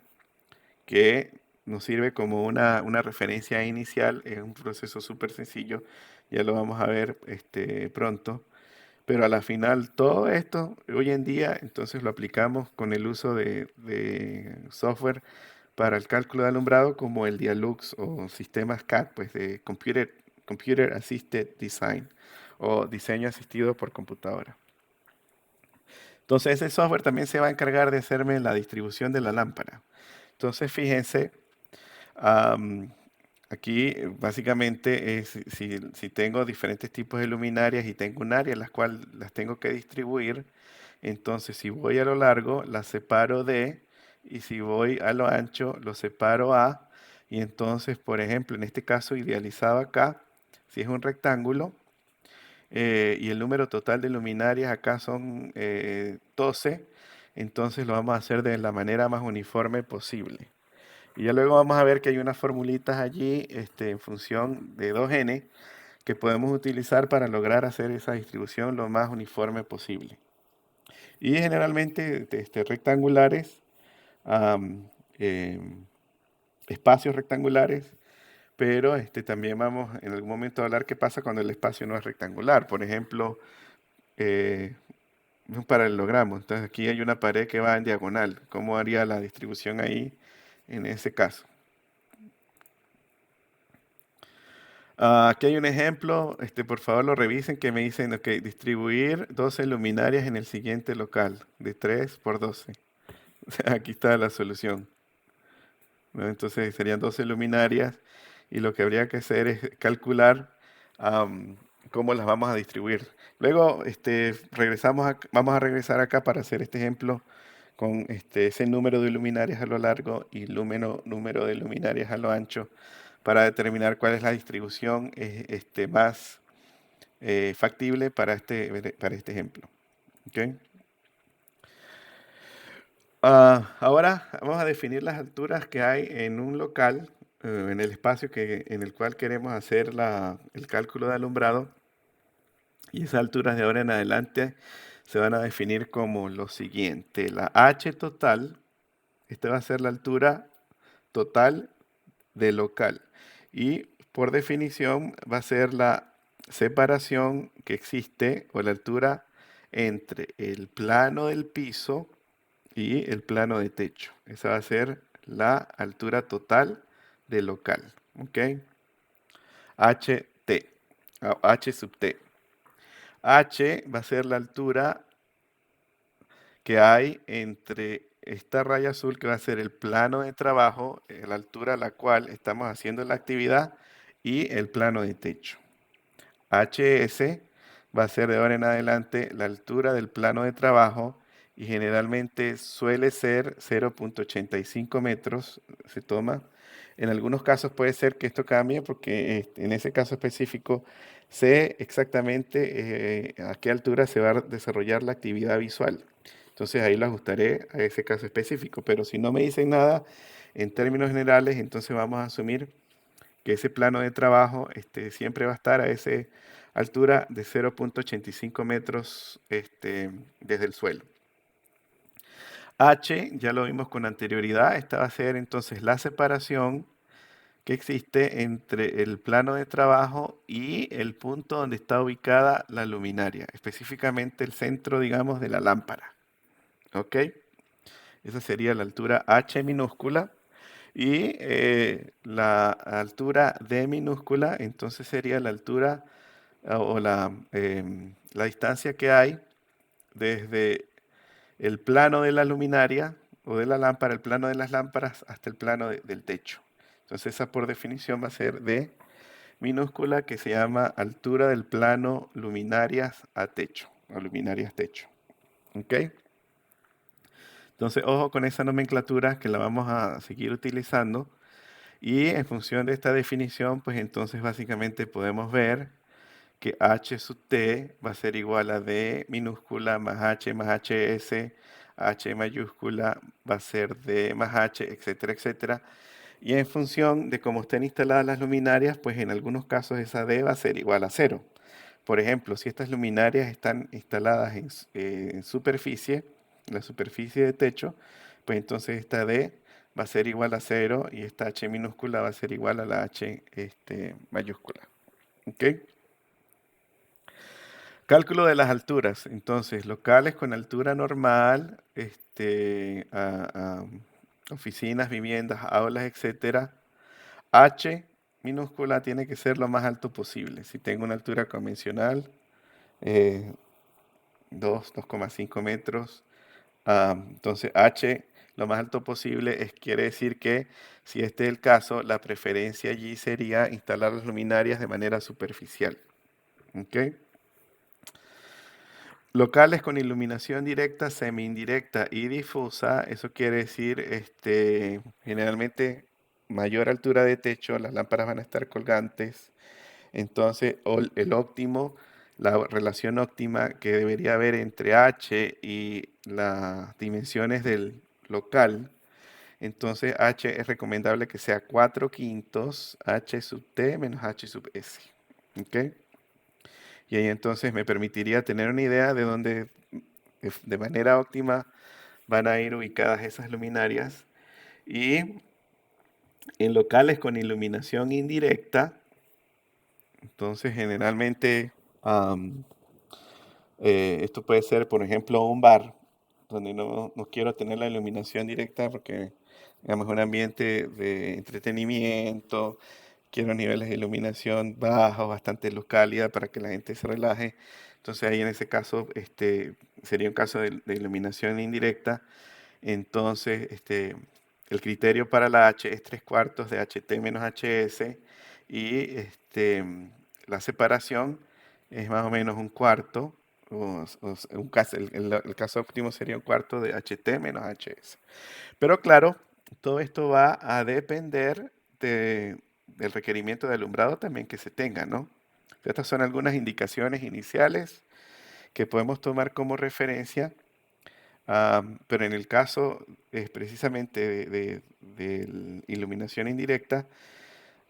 que nos sirve como una referencia inicial. Es un proceso súper sencillo, ya lo vamos a ver pronto. Pero a la final todo esto, hoy en día, entonces lo aplicamos con el uso de software para el cálculo de alumbrado como el Dialux o sistemas CAD, pues de Computer Assisted Design o diseño asistido por computadora. Entonces ese software también se va a encargar de hacerme la distribución de la lámpara. Entonces fíjense, aquí básicamente es si tengo diferentes tipos de luminarias y tengo un área en la cual las tengo que distribuir, entonces si voy a lo largo las separo D, y si voy a lo ancho lo separo A. Y entonces, por ejemplo, en este caso idealizado acá, si es un rectángulo y el número total de luminarias acá son 12, entonces lo vamos a hacer de la manera más uniforme posible. Y ya luego vamos a ver que hay unas formulitas allí en función de 2n que podemos utilizar para lograr hacer esa distribución lo más uniforme posible. Y generalmente rectangulares, espacios rectangulares, pero también vamos en algún momento a hablar qué pasa cuando el espacio no es rectangular. Por ejemplo, un paralelogramo. Entonces aquí hay una pared que va en diagonal. ¿Cómo haría la distribución ahí en ese caso? Aquí hay un ejemplo, por favor lo revisen, que me dicen, ok, distribuir 12 luminarias en el siguiente local, de 3 por 12. Aquí está la solución, ¿no? Entonces serían 12 luminarias, y lo que habría que hacer es calcular cómo las vamos a distribuir. Luego vamos a regresar acá para hacer este ejemplo con ese número de luminarias a lo largo y el número de luminarias a lo ancho, para determinar cuál es la distribución más factible para este ejemplo. ¿Okay? Ahora vamos a definir las alturas que hay en un local, en el espacio en el cual queremos hacer el cálculo de alumbrado. Y esas alturas de ahora en adelante se van a definir como lo siguiente. La H total, esta va a ser la altura total de local. Y por definición va a ser la separación que existe o la altura entre el plano del piso y el plano de techo. Esa va a ser la altura total del local. ¿Ok? HT, H sub T. H va a ser la altura que hay entre esta raya azul que va a ser el plano de trabajo, la altura a la cual estamos haciendo la actividad, y el plano de techo. HS va a ser de ahora en adelante la altura del plano de trabajo y generalmente suele ser 0.85 metros, se toma. En algunos casos puede ser que esto cambie porque en ese caso específico sé exactamente a qué altura se va a desarrollar la actividad visual. Entonces ahí lo ajustaré a ese caso específico, pero si no me dicen nada en términos generales, entonces vamos a asumir que ese plano de trabajo siempre va a estar a esa altura de 0.85 metros desde el suelo. H, ya lo vimos con anterioridad, esta va a ser entonces la separación que existe entre el plano de trabajo y el punto donde está ubicada la luminaria, específicamente el centro, digamos, de la lámpara. ¿Ok? Esa sería la altura H minúscula. Y la altura D minúscula, entonces sería la altura o la distancia que hay desde el plano de la luminaria o de la lámpara, el plano de las lámparas, hasta el plano del techo. Entonces esa por definición va a ser D minúscula, que se llama altura del plano luminarias a techo, o luminarias techo. ¿Ok? Entonces, ojo con esa nomenclatura que la vamos a seguir utilizando. Y en función de esta definición, pues entonces básicamente podemos ver que H sub T va a ser igual a D minúscula más HS, H mayúscula va a ser D más H, etcétera, etcétera. Y en función de cómo estén instaladas las luminarias, pues en algunos casos esa D va a ser igual a 0. Por ejemplo, si estas luminarias están instaladas en superficie, la superficie de techo, pues entonces esta D va a ser igual a 0 y esta H minúscula va a ser igual a la H mayúscula. ¿Ok? Cálculo de las alturas. Entonces, locales con altura normal, oficinas, viviendas, aulas, etcétera. H minúscula tiene que ser lo más alto posible. Si tengo una altura convencional, 2,5 metros. Entonces H lo más alto posible quiere decir que si este es el caso, la preferencia allí sería instalar las luminarias de manera superficial. ¿Ok? Locales con iluminación directa, semi-indirecta y difusa, eso quiere decir generalmente mayor altura de techo, las lámparas van a estar colgantes. Entonces, el óptimo, la relación óptima que debería haber entre H y las dimensiones del local, entonces H es recomendable que sea 4/5 H sub T menos H sub S. ¿Ok? Y ahí entonces me permitiría tener una idea de dónde de manera óptima van a ir ubicadas esas luminarias. Y en locales con iluminación indirecta, entonces generalmente esto puede ser, por ejemplo, un bar, donde no quiero tener la iluminación directa porque, digamos, es un ambiente de entretenimiento, quiero niveles de iluminación bajos, bastante luz cálida para que la gente se relaje. Entonces ahí en ese caso sería un caso de iluminación indirecta. Entonces el criterio para la H es 3/4 de HT menos HS y la separación es más o menos un cuarto. El caso óptimo sería un cuarto de HT menos HS. Pero claro, todo esto va a depender del requerimiento de alumbrado también que se tenga, ¿no? Estas son algunas indicaciones iniciales que podemos tomar como referencia, pero en el caso precisamente de iluminación indirecta,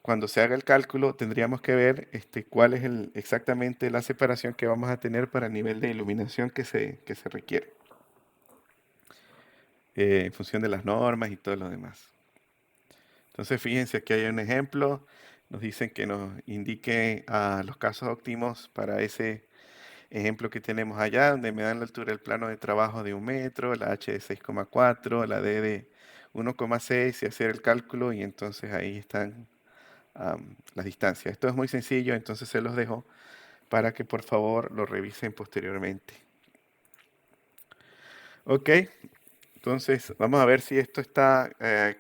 cuando se haga el cálculo, tendríamos que ver cuál es exactamente la separación que vamos a tener para el nivel de iluminación que se requiere, en función de las normas y todo lo demás. Entonces, fíjense, aquí hay un ejemplo. Nos dicen que nos indique los casos óptimos para ese ejemplo que tenemos allá, donde me dan la altura del plano de trabajo de 1 metro, la H de 6,4, la D de 1,6 y hacer el cálculo, y entonces ahí están las distancias. Esto es muy sencillo, entonces se los dejo para que por favor lo revisen posteriormente. Ok, entonces vamos a ver si esto está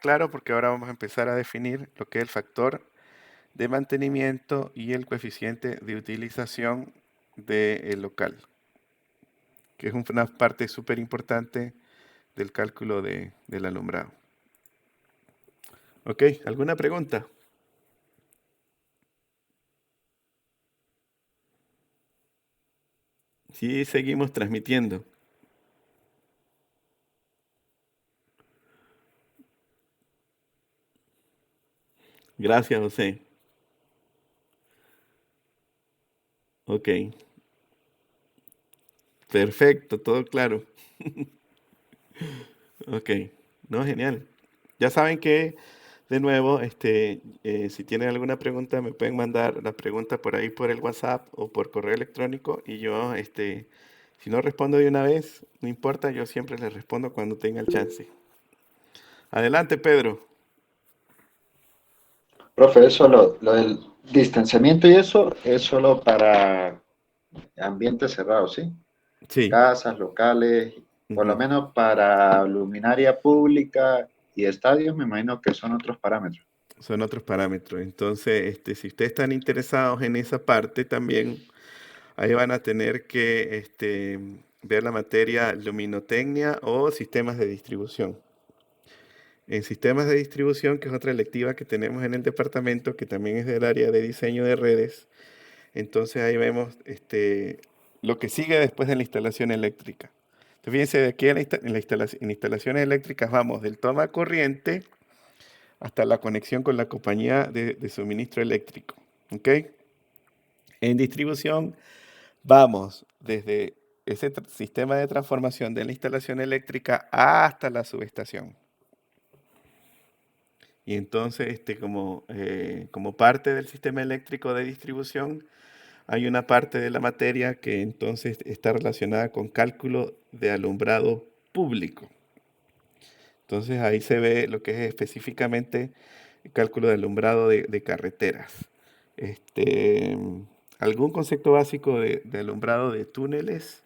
claro, porque ahora vamos a empezar a definir lo que es el factor de mantenimiento y el coeficiente de utilización del local, que es una parte súper importante del cálculo del alumbrado. Ok, ¿alguna pregunta? Sí, seguimos transmitiendo. Gracias, José. Ok, perfecto, todo claro. Ok, no, genial. Ya saben que, de nuevo, si tienen alguna pregunta, me pueden mandar la pregunta por ahí por el WhatsApp o por correo electrónico, y yo, si no respondo de una vez, no importa, yo siempre les respondo cuando tenga el chance. Adelante, Pedro. Profe, eso lo del distanciamiento y eso es solo para ambientes cerrados, ¿sí? Sí. Casas, locales, por lo Ujú. menos para luminaria pública y estadios, me imagino que son otros parámetros. Son otros parámetros. Entonces, si ustedes están interesados en esa parte también, ahí van a tener que ver la materia luminotecnia o sistemas de distribución. En sistemas de distribución, que es otra electiva que tenemos en el departamento, que también es del área de diseño de redes, entonces ahí vemos lo que sigue después de la instalación eléctrica. Entonces, fíjense, de aquí en instalaciones eléctricas vamos del toma corriente hasta la conexión con la compañía de suministro eléctrico. ¿Ok? En distribución vamos desde ese sistema de transformación de la instalación eléctrica hasta la subestación. Y entonces, como parte del sistema eléctrico de distribución, hay una parte de la materia que entonces está relacionada con cálculo de alumbrado público. Entonces ahí se ve lo que es específicamente el cálculo de alumbrado de carreteras. Este, algún concepto básico de alumbrado de túneles,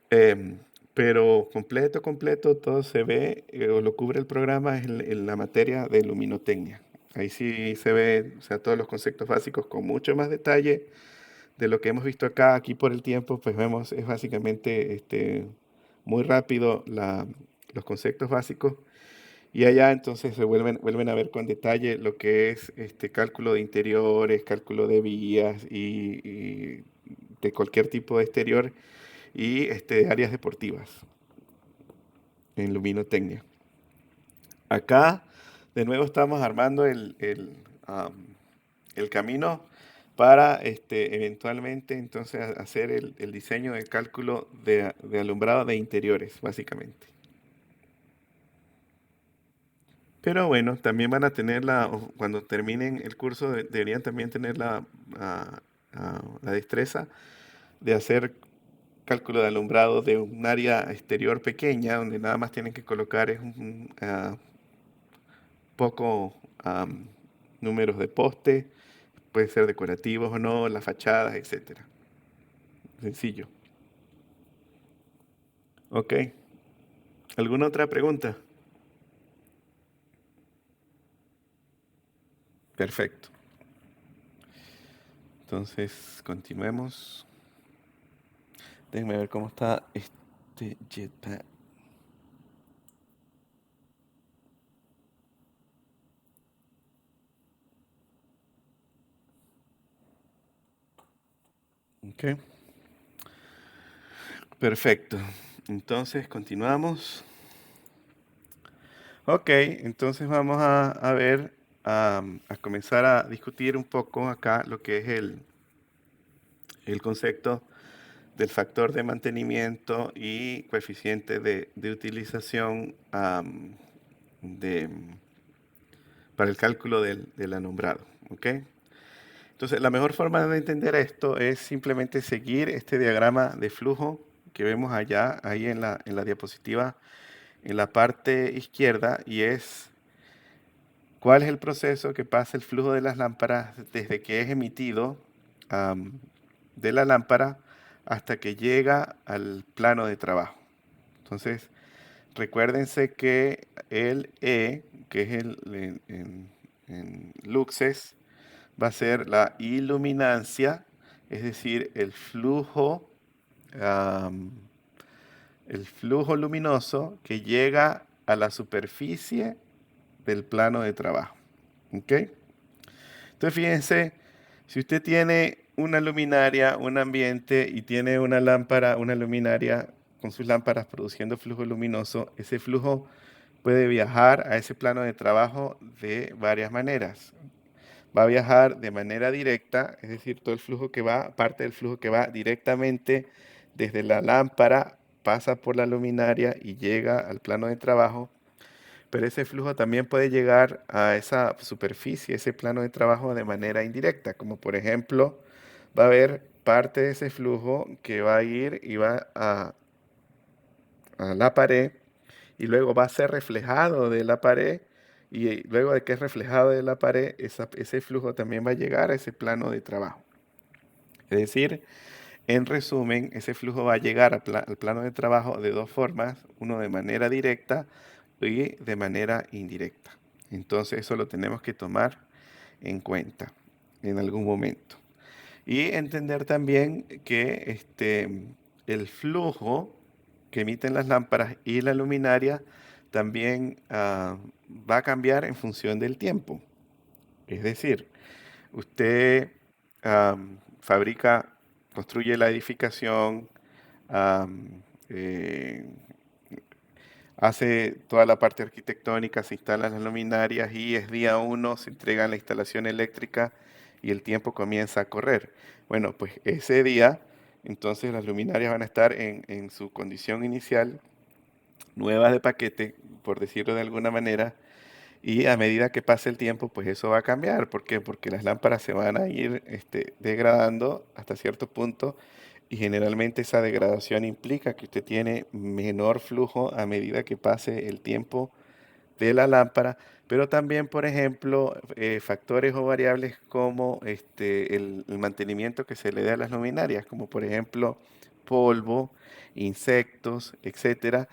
em, pero completo, todo se ve o lo cubre el programa en la materia de luminotecnia. Ahí sí se ve, o sea, todos los conceptos básicos con mucho más detalle de lo que hemos visto acá. Aquí por el tiempo, pues vemos, es básicamente muy rápido los conceptos básicos. Y allá entonces se vuelven a ver con detalle lo que es cálculo de interiores, cálculo de vías y de cualquier tipo de exterior, y áreas deportivas en luminotecnia. Acá de nuevo estamos armando el camino para eventualmente entonces hacer el diseño del cálculo de alumbrado de interiores, básicamente. Pero bueno, también van a tener cuando terminen el curso, deberían también tener la destreza de hacer cálculo de alumbrado de un área exterior pequeña, donde nada más tienen que colocar es poco números de poste, puede ser decorativos o no, las fachadas, etcétera. Sencillo. Ok. ¿Alguna otra pregunta? Perfecto. Entonces, continuemos. Déjenme ver cómo está este Jetpack. Ok. Perfecto. Entonces, continuamos. Ok, entonces vamos a ver a comenzar a discutir un poco acá lo que es el concepto del factor de mantenimiento y coeficiente de utilización de, para el cálculo del alumbrado. ¿Ok? Entonces, la mejor forma de entender esto es simplemente seguir este diagrama de flujo que vemos allá, ahí en la diapositiva, en la parte izquierda, y es cuál es el proceso que pasa el flujo de las lámparas desde que es emitido de la lámpara hasta que llega al plano de trabajo. Entonces, recuérdense que el E, que es en luxes, va a ser la iluminancia, es decir, am, el flujo luminoso que llega a la superficie del plano de trabajo. ¿Ok? Entonces, fíjense, si usted tiene una luminaria, un ambiente y tiene una lámpara, una luminaria con sus lámparas produciendo flujo luminoso, ese flujo puede viajar a ese plano de trabajo de varias maneras. Va a viajar de manera directa, es decir, todo el flujo que va, parte del flujo que va directamente desde la lámpara, pasa por la luminaria y llega al plano de trabajo, pero ese flujo también puede llegar a esa superficie, ese plano de trabajo de manera indirecta, como por ejemplo, va a haber parte de ese flujo que va a ir y va a la pared y luego va a ser reflejado de la pared y luego de que es reflejado de la pared, ese flujo también va a llegar a ese plano de trabajo. Es decir, en resumen, ese flujo va a llegar al plano de trabajo de dos formas, uno de manera directa y de manera indirecta. Entonces eso lo tenemos que tomar en cuenta en algún momento. Y entender también que el flujo que emiten las lámparas y la luminaria también va a cambiar en función del tiempo. Es decir, usted fabrica, construye la edificación, am, eh, hace toda la parte arquitectónica, se instalan las luminarias y es día 1, se entrega la instalación eléctrica y el tiempo comienza a correr. Bueno, pues ese día, entonces las luminarias van a estar en su condición inicial, nuevas de paquete, por decirlo de alguna manera, y a medida que pase el tiempo, pues eso va a cambiar. ¿Por qué? Porque las lámparas se van a ir degradando hasta cierto punto y generalmente esa degradación implica que usted tiene menor flujo a medida que pase el tiempo de la lámpara, pero también, por ejemplo, factores o variables como el mantenimiento que se le da a las luminarias, como por ejemplo polvo, insectos, etcétera,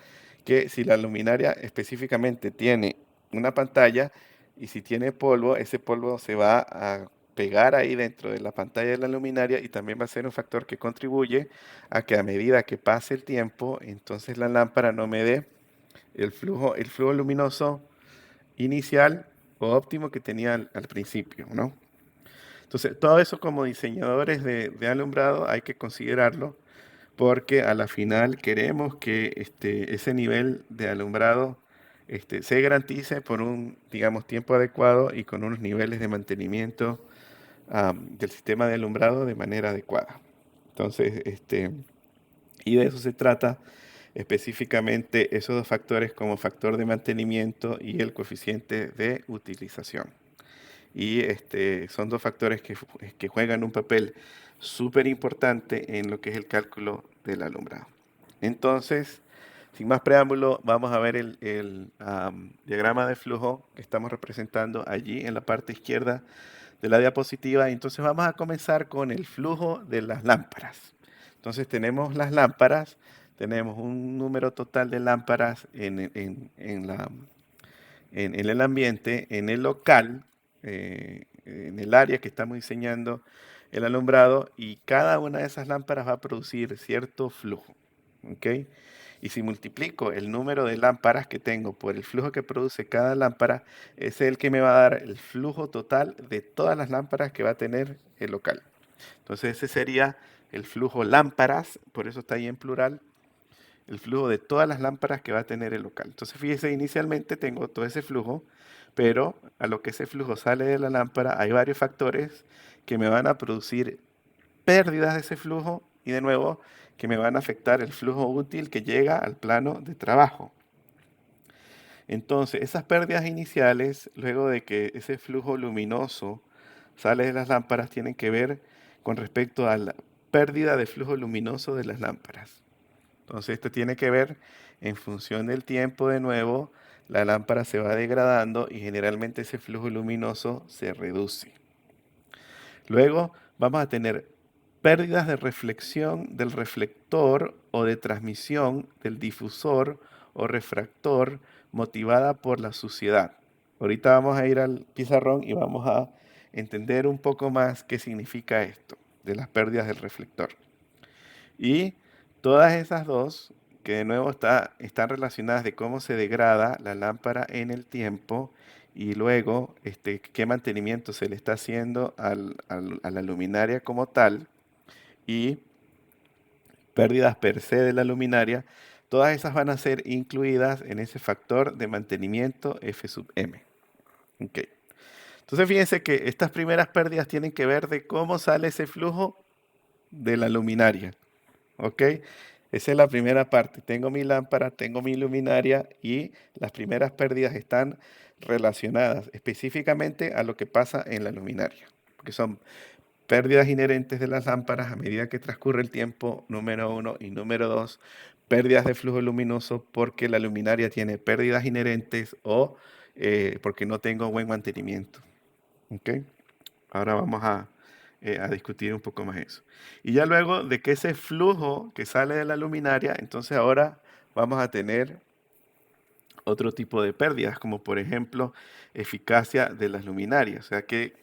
que si la luminaria específicamente tiene una pantalla y si tiene polvo, ese polvo se va a pegar ahí dentro de la pantalla de la luminaria y también va a ser un factor que contribuye a que a medida que pase el tiempo, entonces la lámpara no me dé el flujo luminoso inicial o óptimo que tenía al principio, ¿no? Entonces, todo eso como diseñadores de alumbrado hay que considerarlo porque a la final queremos que ese nivel de alumbrado se garantice por un, digamos, tiempo adecuado y con unos niveles de mantenimiento del sistema de alumbrado de manera adecuada. Entonces, y de eso se trata específicamente esos dos factores como factor de mantenimiento y el coeficiente de utilización. Y son dos factores que juegan un papel súper importante en lo que es el cálculo del alumbrado. Entonces, sin más preámbulo, vamos a ver el diagrama de flujo que estamos representando allí en la parte izquierda de la diapositiva. Entonces vamos a comenzar con el flujo de las lámparas. Entonces tenemos las lámparas, tenemos un número total de lámparas en el ambiente, en el local, en el área que estamos diseñando el alumbrado y cada una de esas lámparas va a producir cierto flujo. ¿Ok? Y si multiplico el número de lámparas que tengo por el flujo que produce cada lámpara, es el que me va a dar el flujo total de todas las lámparas que va a tener el local. Entonces ese sería el flujo lámparas, por eso está ahí en plural, el flujo de todas las lámparas que va a tener el local. Entonces, fíjese, inicialmente tengo todo ese flujo, pero a lo que ese flujo sale de la lámpara hay varios factores que me van a producir pérdidas de ese flujo y de nuevo que me van a afectar el flujo útil que llega al plano de trabajo. Entonces, esas pérdidas iniciales, luego de que ese flujo luminoso sale de las lámparas, tienen que ver con respecto a la pérdida de flujo luminoso de las lámparas. Entonces, esto tiene que ver en función del tiempo, de nuevo, la lámpara se va degradando y generalmente ese flujo luminoso se reduce. Luego vamos a tener pérdidas de reflexión del reflector o de transmisión del difusor o refractor motivada por la suciedad. Ahorita vamos a ir al pizarrón y vamos a entender un poco más qué significa esto de las pérdidas del reflector. Y todas esas dos, que de nuevo están relacionadas de cómo se degrada la lámpara en el tiempo y luego qué mantenimiento se le está haciendo a la luminaria como tal y pérdidas per se de la luminaria, todas esas van a ser incluidas en ese factor de mantenimiento F sub m. Ok. Entonces fíjense que estas primeras pérdidas tienen que ver de cómo sale ese flujo de la luminaria. ¿Ok? Esa es la primera parte. Tengo mi lámpara, tengo mi luminaria y las primeras pérdidas están relacionadas específicamente a lo que pasa en la luminaria, porque son pérdidas inherentes de las lámparas a medida que transcurre el tiempo, número 1, y número 2, pérdidas de flujo luminoso porque la luminaria tiene pérdidas inherentes o porque no tengo buen mantenimiento. ¿Ok? Ahora vamos a discutir un poco más eso. Y ya luego de que ese flujo que sale de la luminaria, entonces ahora vamos a tener otro tipo de pérdidas, como por ejemplo eficacia de las luminarias. O sea, qué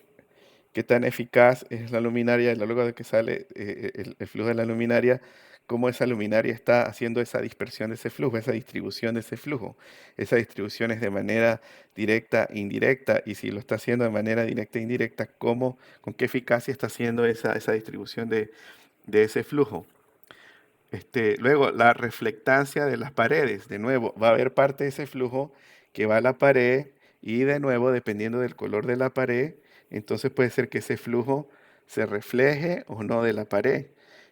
tan eficaz es la luminaria luego de que sale el flujo de la luminaria, cómo esa luminaria está haciendo esa dispersión de ese flujo, esa distribución de ese flujo. Esa distribución es de manera directa e indirecta, y si lo está haciendo de manera directa e indirecta, con qué eficacia está haciendo esa distribución de ese flujo. Luego, la reflectancia de las paredes. De nuevo, va a haber parte de ese flujo que va a la pared y de nuevo, dependiendo del color de la pared, entonces puede ser que ese flujo se refleje o no de la pared.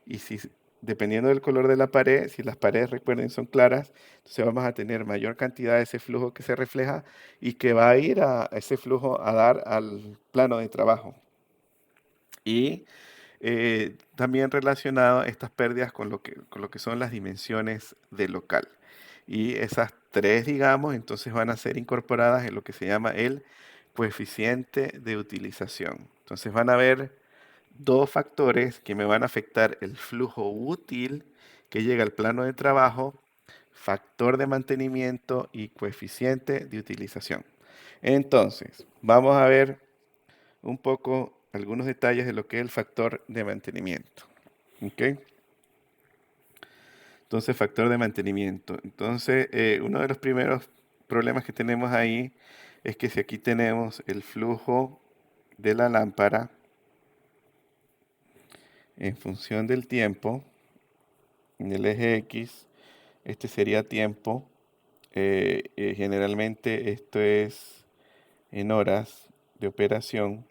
Y si, dependiendo del color de la pared, si las paredes, recuerden, son claras, entonces vamos a tener mayor cantidad de ese flujo que se refleja y que va a ir a ese flujo a dar al plano de trabajo. Y también relacionado estas pérdidas con lo que son las dimensiones del local. Y esas tres, digamos, entonces van a ser incorporadas en lo que se llama el coeficiente de utilización. Entonces van a haber dos factores que me van a afectar el flujo útil que llega al plano de trabajo, factor de mantenimiento y coeficiente de utilización. Entonces, vamos a ver un poco algunos detalles de lo que es el factor de mantenimiento. ¿Ok? Entonces, factor de mantenimiento. Entonces, uno de los primeros problemas que tenemos ahí es que si aquí tenemos el flujo de la lámpara en función del tiempo, en el eje X, este sería tiempo. Generalmente esto es en horas de operación.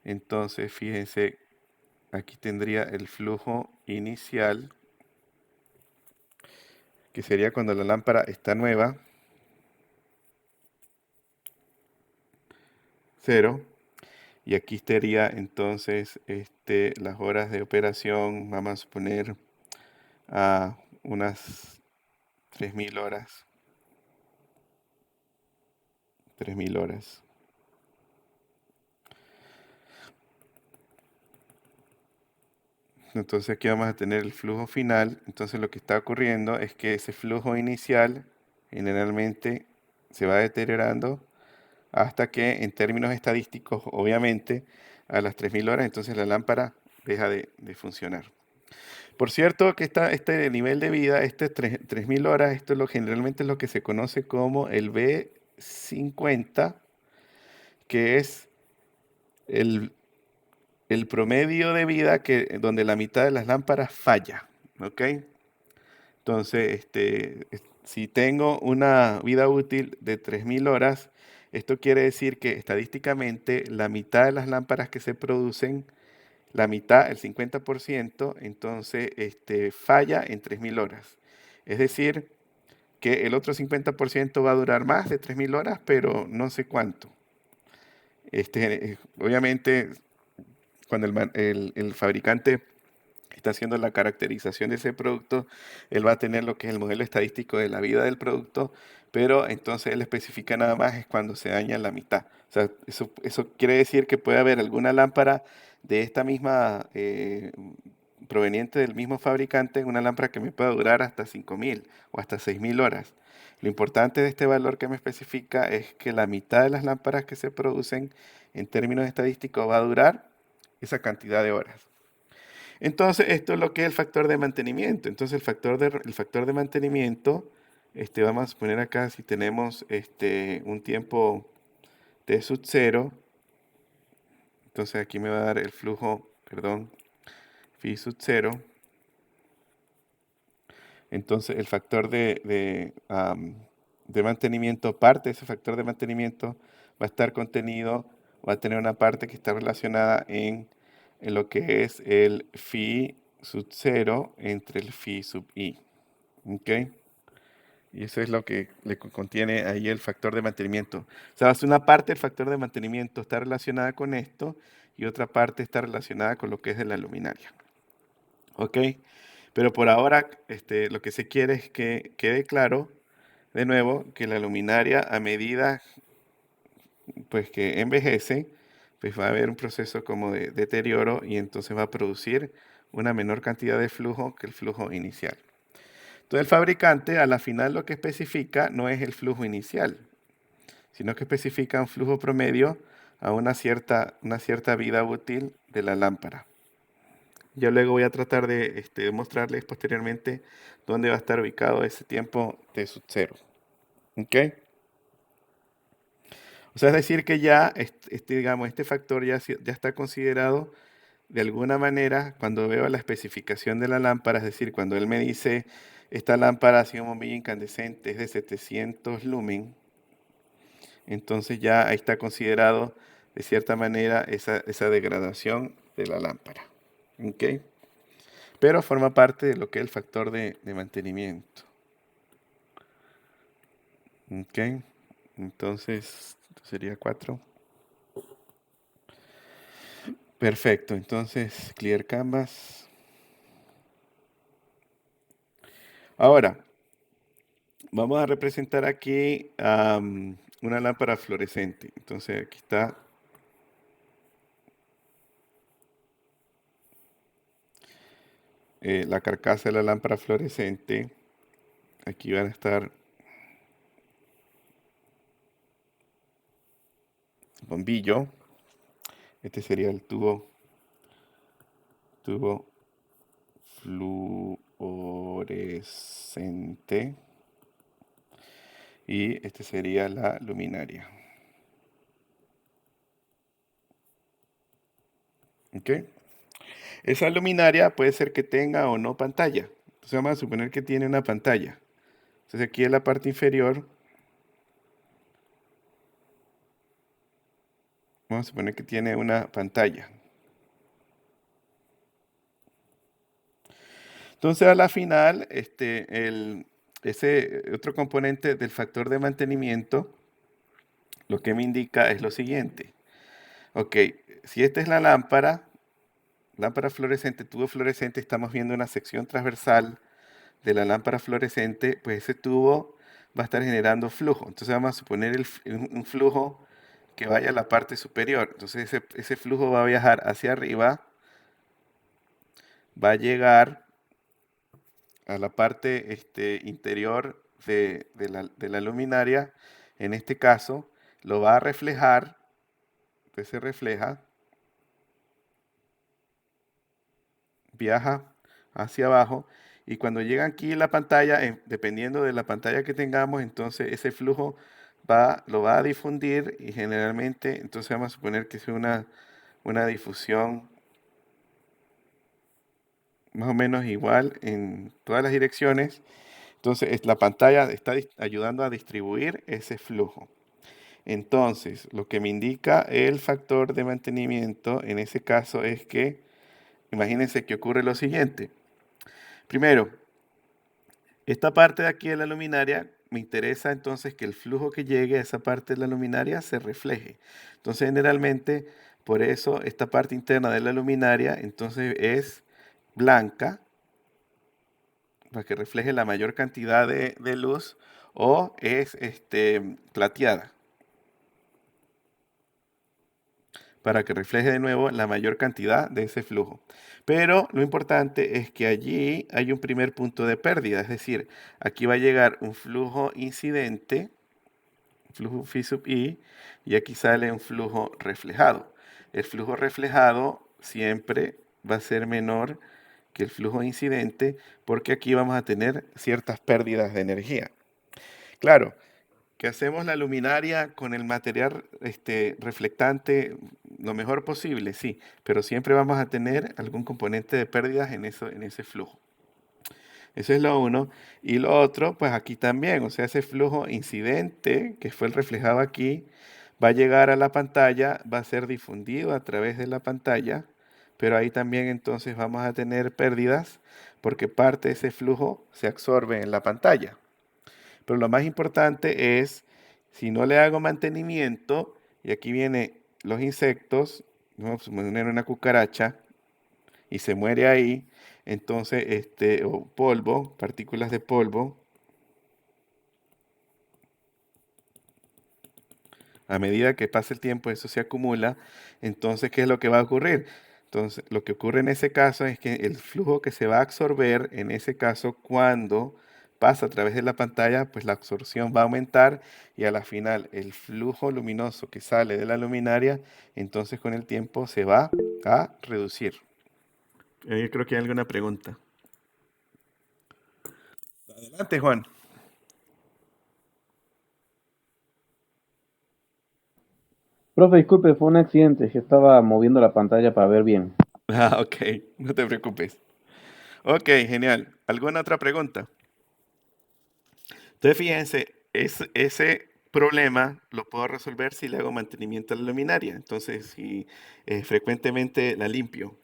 Entonces, fíjense, aquí tendría el flujo inicial, que sería cuando la lámpara está nueva, 0. Y aquí estaría entonces las horas de operación, vamos a suponer a unas 3000 horas. 3000 horas. Entonces aquí vamos a tener el flujo final. Entonces lo que está ocurriendo es que ese flujo inicial generalmente se va deteriorando hasta que en términos estadísticos, obviamente, a las 3000 horas, entonces la lámpara deja de funcionar. Por cierto, que este nivel de vida, 3000 horas, esto generalmente es lo que se conoce como el B50, que es el promedio de vida donde la mitad de las lámparas falla. ¿Ok? Entonces, si tengo una vida útil de 3000 horas, esto quiere decir que estadísticamente la mitad de las lámparas que se producen, la mitad, el 50%, entonces falla en 3000 horas. Es decir, que el otro 50% va a durar más de 3000 horas, pero no sé cuánto. Obviamente, cuando el fabricante está haciendo la caracterización de ese producto, él va a tener lo que es el modelo estadístico de la vida del producto, pero entonces él especifica nada más es cuando se daña la mitad. O sea, eso quiere decir que puede haber alguna lámpara de esta misma, proveniente del mismo fabricante, una lámpara que me pueda durar hasta 5000 o hasta 6000 horas. Lo importante de este valor que me especifica es que la mitad de las lámparas que se producen en términos estadísticos va a durar esa cantidad de horas. Entonces, esto es lo que es el factor de mantenimiento. Entonces, el factor de mantenimiento, vamos a poner acá, si tenemos un tiempo T sub 0, entonces aquí me va a dar el flujo, perdón, phi sub 0. Entonces, el factor de mantenimiento, parte de ese factor de mantenimiento va a estar contenido, va a tener una parte que está relacionada en lo que es el phi sub 0 entre el phi sub i. ¿Ok? Y eso es lo que le contiene ahí el factor de mantenimiento. O sea, una parte del factor de mantenimiento está relacionada con esto y otra parte está relacionada con lo que es de la luminaria. ¿Ok? Pero por ahora, lo que se quiere es que quede claro, de nuevo, que la luminaria a medida pues, que envejece, pues va a haber un proceso como de deterioro y entonces va a producir una menor cantidad de flujo que el flujo inicial. Entonces el fabricante a la final lo que especifica no es el flujo inicial, sino que especifica un flujo promedio a una cierta vida útil de la lámpara. Yo luego voy a tratar de mostrarles posteriormente dónde va a estar ubicado ese tiempo de sub 0. ¿Ok? O sea, es decir que ya, digamos, este factor ya está considerado de alguna manera cuando veo la especificación de la lámpara, es decir, cuando él me dice, esta lámpara ha sido bombilla incandescente, es de 700 lumen, entonces ya ahí está considerado de cierta manera esa degradación de la lámpara. ¿Ok? Pero forma parte de lo que es el factor de mantenimiento. ¿Ok? Entonces, sería 4. Perfecto, entonces, clear canvas. Ahora, vamos a representar aquí una lámpara fluorescente. Entonces, aquí está la carcasa de la lámpara fluorescente. Aquí van a estar bombillo. Este sería el tubo fluorescente. Y este sería la luminaria. ¿Ok? Esa luminaria puede ser que tenga o no pantalla. Entonces vamos a suponer que tiene una pantalla. Entonces aquí en la parte inferior, vamos a suponer que tiene una pantalla. Entonces a la final, ese otro componente del factor de mantenimiento, lo que me indica es lo siguiente. Ok, si esta es la lámpara fluorescente, tubo fluorescente, estamos viendo una sección transversal de la lámpara fluorescente, pues ese tubo va a estar generando flujo. Entonces vamos a suponer un flujo que vaya a la parte superior. Entonces ese flujo va a viajar hacia arriba, va a llegar a la parte interior de la luminaria. En este caso, lo va a reflejar, pues se refleja, viaja hacia abajo y cuando llega aquí la pantalla, dependiendo de la pantalla que tengamos, entonces ese flujo lo va a difundir y generalmente, entonces vamos a suponer que es una difusión más o menos igual en todas las direcciones. Entonces, la pantalla está ayudando a distribuir ese flujo. Entonces, lo que me indica el factor de mantenimiento en ese caso es que, imagínense que ocurre lo siguiente. Primero, esta parte de aquí de la luminaria, me interesa entonces que el flujo que llegue a esa parte de la luminaria se refleje. Entonces, generalmente, por eso esta parte interna de la luminaria, entonces es blanca, para que refleje la mayor cantidad de luz, o es plateada, para que refleje de nuevo la mayor cantidad de ese flujo. Pero lo importante es que allí hay un primer punto de pérdida, es decir, aquí va a llegar un flujo incidente, flujo phi sub i, y aquí sale un flujo reflejado. El flujo reflejado siempre va a ser menor que el flujo incidente porque aquí vamos a tener ciertas pérdidas de energía. Claro, que hacemos la luminaria con el material reflectante lo mejor posible, sí, pero siempre vamos a tener algún componente de pérdidas en ese flujo. Eso es lo uno. Y lo otro, pues aquí también, o sea, ese flujo incidente que fue el reflejado aquí, va a llegar a la pantalla, va a ser difundido a través de la pantalla, pero ahí también entonces vamos a tener pérdidas porque parte de ese flujo se absorbe en la pantalla. Pero lo más importante es, si no le hago mantenimiento, y aquí vienen los insectos, vamos a poner una cucaracha y se muere ahí, entonces, o polvo, partículas de polvo, a medida que pasa el tiempo eso se acumula, entonces, ¿qué es lo que va a ocurrir? Entonces, lo que ocurre en ese caso es que el flujo que se va a absorber, en ese caso, cuando pasa a través de la pantalla, pues la absorción va a aumentar y a la final el flujo luminoso que sale de la luminaria, entonces con el tiempo se va a reducir. Yo creo que hay alguna pregunta. Adelante, Juan. Profe, disculpe, fue un accidente, que estaba moviendo la pantalla para ver bien. Ah, ok, no te preocupes. Ok, genial. ¿Alguna otra pregunta? Entonces, fíjense, ese problema lo puedo resolver si le hago mantenimiento a la luminaria. Entonces, si frecuentemente la limpio,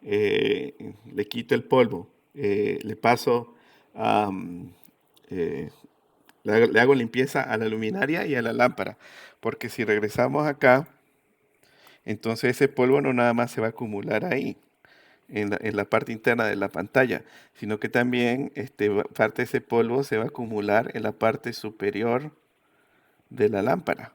le quito el polvo, le paso, am, eh, le hago limpieza a la luminaria y a la lámpara. Porque si regresamos acá, entonces ese polvo no nada más se va a acumular ahí, en la parte interna de la pantalla, sino que también parte de ese polvo se va a acumular en la parte superior de la lámpara.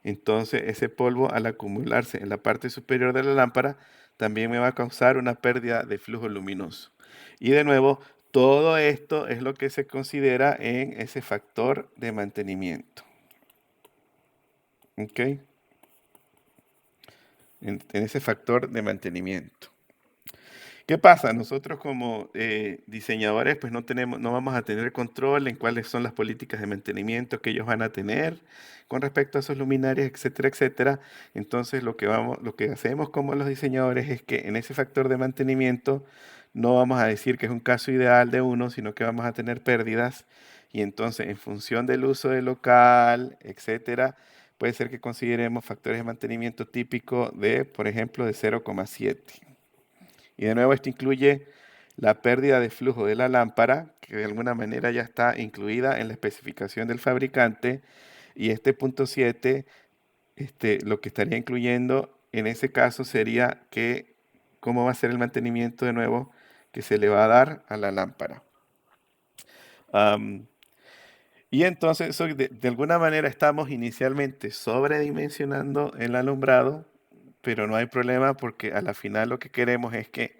Entonces ese polvo al acumularse en la parte superior de la lámpara también me va a causar una pérdida de flujo luminoso. Y de nuevo, todo esto es lo que se considera en ese factor de mantenimiento. ¿Ok? En ese factor de mantenimiento. ¿Qué pasa? Nosotros como diseñadores, pues no vamos a tener control en cuáles son las políticas de mantenimiento que ellos van a tener con respecto a sus luminarias, etcétera, etcétera. Entonces, lo que hacemos como los diseñadores es que en ese factor de mantenimiento no vamos a decir que es un caso ideal de uno, sino que vamos a tener pérdidas. Y entonces, en función del uso del local, etcétera, puede ser que consideremos factores de mantenimiento típico de, por ejemplo, de 0,7. Y de nuevo esto incluye la pérdida de flujo de la lámpara, que de alguna manera ya está incluida en la especificación del fabricante. Y este punto 7, lo que estaría incluyendo en ese caso sería que cómo va a ser el mantenimiento de nuevo que se le va a dar a la lámpara. Y entonces de alguna manera estamos inicialmente sobredimensionando el alumbrado, pero no hay problema porque a la final lo que queremos es que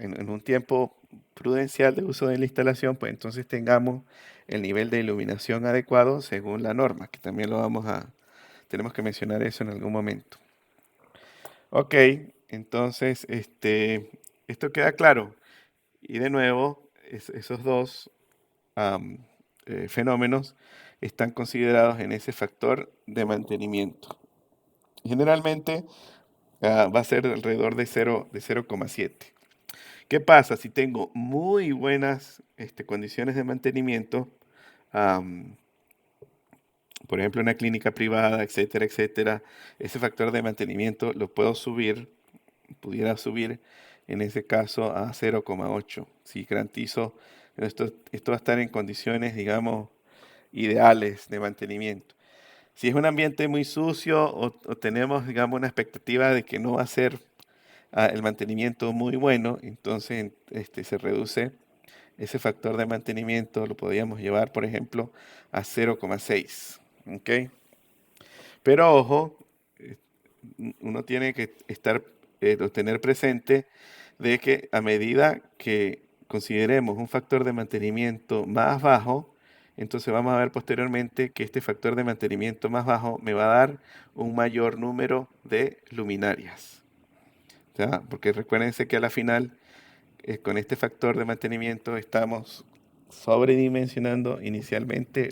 en un tiempo prudencial de uso de la instalación, pues entonces tengamos el nivel de iluminación adecuado según la norma, que también tenemos que mencionar eso en algún momento. Ok, entonces, esto queda claro. Y de nuevo, esos dos fenómenos están considerados en ese factor de mantenimiento. Generalmente va a ser alrededor de 0,7. ¿Qué pasa si tengo muy buenas condiciones de mantenimiento? am, por ejemplo, una clínica privada, etcétera, etcétera. Ese factor de mantenimiento lo puedo subir, pudiera subir en ese caso a 0,8. Si garantizo, esto va a estar en condiciones, digamos, ideales de mantenimiento. Si es un ambiente muy sucio o tenemos, digamos, una expectativa de que no va a ser el mantenimiento muy bueno, entonces se reduce ese factor de mantenimiento, lo podríamos llevar, por ejemplo, a 0,6. ¿Ok? Pero ojo, eh, uno tiene que tener presente de que a medida que consideremos un factor de mantenimiento más bajo, entonces vamos a ver posteriormente que este factor de mantenimiento más bajo me va a dar un mayor número de luminarias. ¿Ya? Porque recuérdense que a la final, con este factor de mantenimiento, estamos sobredimensionando inicialmente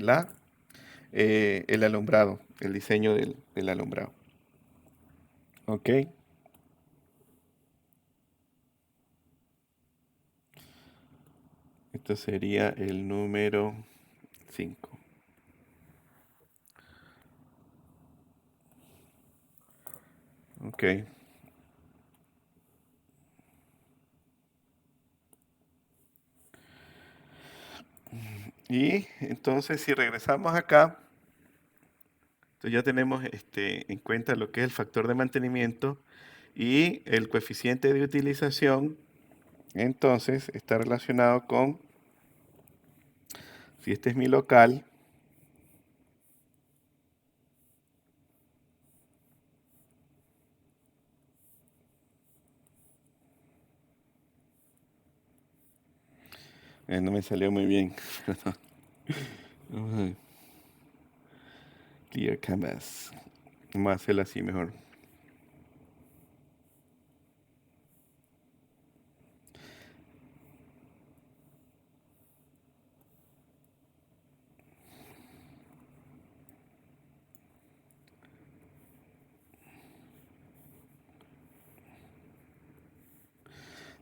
el alumbrado, el diseño del alumbrado. ¿Ok? Esto sería el número 5. Ok. Y entonces si regresamos acá, entonces ya tenemos en cuenta lo que es el factor de mantenimiento y el coeficiente de utilización. Entonces está relacionado con, si este es mi local, no me salió muy bien. Perdón. Vamos a Clear Canvas. Vamos a hacerlo así mejor.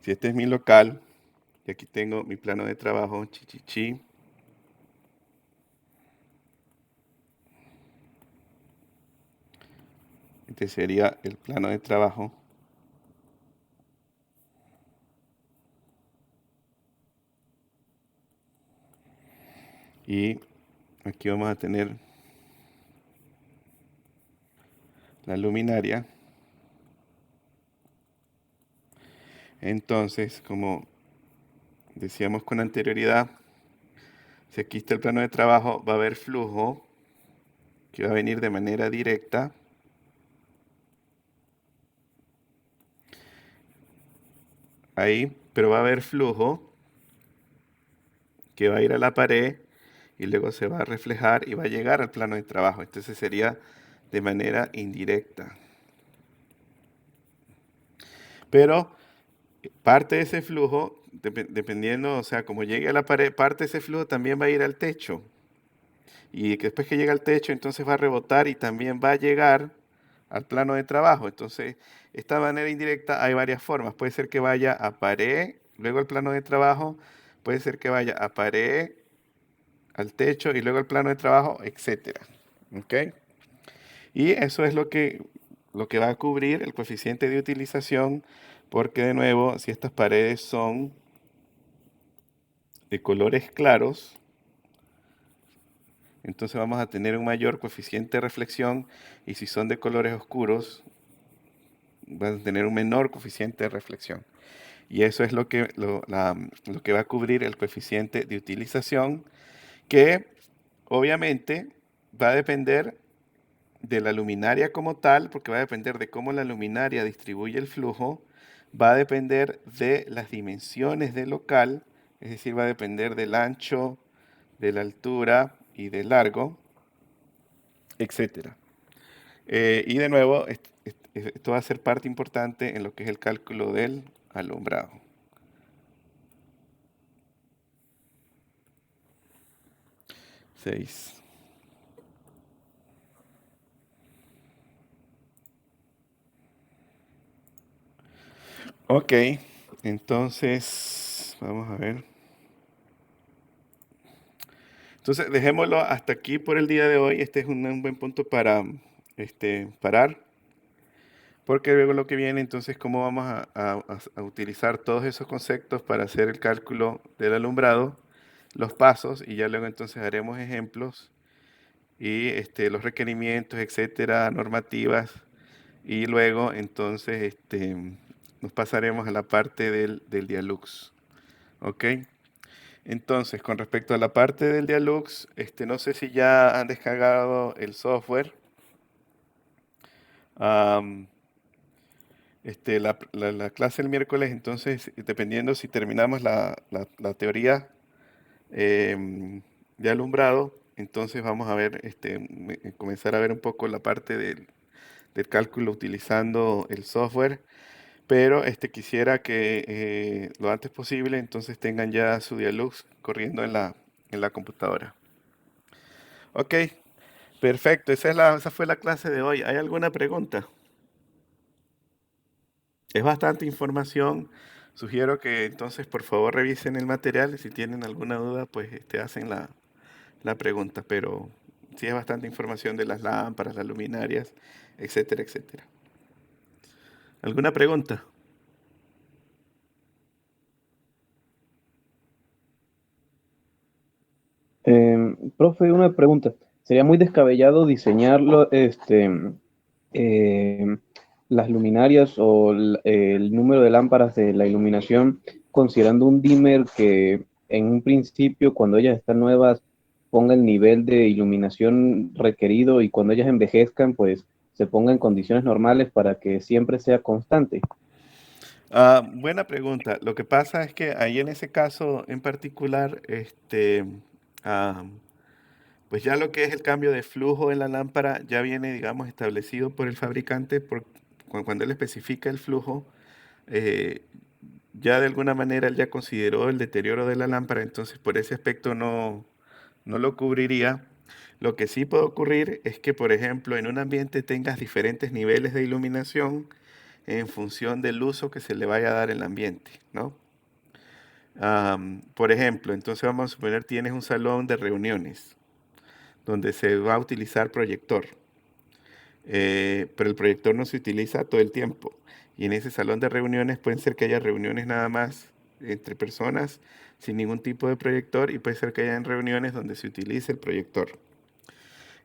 Si este es mi local, y aquí tengo mi plano de trabajo, chichichi. Este sería el plano de trabajo. Y aquí vamos a tener la luminaria. Entonces, como decíamos con anterioridad, si aquí está el plano de trabajo, va a haber flujo que va a venir de manera directa. Ahí, pero va a haber flujo que va a ir a la pared y luego se va a reflejar y va a llegar al plano de trabajo. Entonces sería de manera indirecta. Pero parte de ese flujo, dependiendo, o sea, como llegue a la pared, parte de ese flujo también va a ir al techo. Y que después que llega al techo, entonces va a rebotar y también va a llegar al plano de trabajo. Entonces, esta manera indirecta hay varias formas. Puede ser que vaya a pared, luego al plano de trabajo, puede ser que vaya a pared, al techo y luego al plano de trabajo, etcétera. ¿Ok? Y eso es lo que va a cubrir el coeficiente de utilización, porque de nuevo, si estas paredes son de colores claros, entonces vamos a tener un mayor coeficiente de reflexión, y si son de colores oscuros, van a tener un menor coeficiente de reflexión. Y eso es lo que va a cubrir el coeficiente de utilización, que obviamente va a depender de la luminaria como tal, porque va a depender de cómo la luminaria distribuye el flujo, va a depender de las dimensiones del local, es decir, va a depender del ancho, de la altura y del largo, etcétera. Y de nuevo, esto va a ser parte importante en lo que es el cálculo del alumbrado. 6. Ok, Entonces, vamos a ver. Entonces, dejémoslo hasta aquí por el día de hoy. Este es un buen punto para parar. Porque luego lo que viene, entonces, cómo vamos a utilizar todos esos conceptos para hacer el cálculo del alumbrado, los pasos, y ya luego entonces haremos ejemplos y los requerimientos, etcétera, normativas, y luego entonces nos pasaremos a la parte del Dialux. ¿Ok? Entonces, con respecto a la parte del Dialux, no sé si ya han descargado el software. Am, la clase el miércoles, entonces, dependiendo si terminamos la teoría de alumbrado, entonces vamos a ver, comenzar a ver un poco la parte del cálculo utilizando el software, pero quisiera que lo antes posible, entonces tengan ya su Dialux corriendo en la computadora. Ok, perfecto, esa fue la clase de hoy. ¿Hay alguna pregunta? Es bastante información. Sugiero que entonces por favor revisen el material y si tienen alguna duda pues hacen la pregunta, pero sí es bastante información de las lámparas, las luminarias, etcétera, etcétera. ¿Alguna pregunta? Profe, una pregunta. ¿Sería muy descabellado diseñarlo, eh, las luminarias o el número de lámparas de la iluminación considerando un dimmer que en un principio, cuando ellas están nuevas, ponga el nivel de iluminación requerido y cuando ellas envejezcan, pues se ponga en condiciones normales para que siempre sea constante? Buena pregunta. Lo que pasa es que ahí en ese caso en particular, ah, pues ya lo que es el cambio de flujo en la lámpara ya viene, digamos, establecido por el fabricante cuando él especifica el flujo. eh, ya de alguna manera él ya consideró el deterioro de la lámpara, entonces por ese aspecto no lo cubriría. Lo que sí puede ocurrir es que, por ejemplo, en un ambiente tengas diferentes niveles de iluminación en función del uso que se le vaya a dar al ambiente, ¿no? Por ejemplo, entonces vamos a suponer tienes un salón de reuniones donde se va a utilizar proyector, pero el proyector no se utiliza todo el tiempo. Y en ese salón de reuniones pueden ser que haya reuniones nada más entre personas sin ningún tipo de proyector y puede ser que haya reuniones donde se utilice el proyector.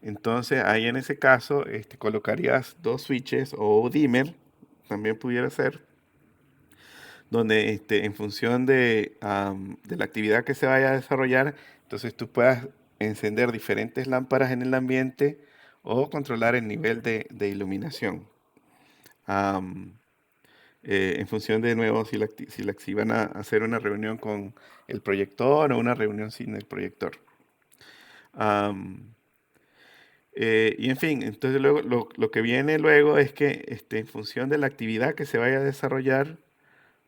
Entonces ahí en ese caso colocarías dos switches o dimmer, también pudiera ser, donde en función de la actividad que se vaya a desarrollar, entonces tú puedas encender diferentes lámparas en el ambiente o controlar el nivel de iluminación. Am, en función de nuevo si van a hacer una reunión con el proyector o una reunión sin el proyector. Am, y en fin, entonces luego lo que viene luego es que en función de la actividad que se vaya a desarrollar,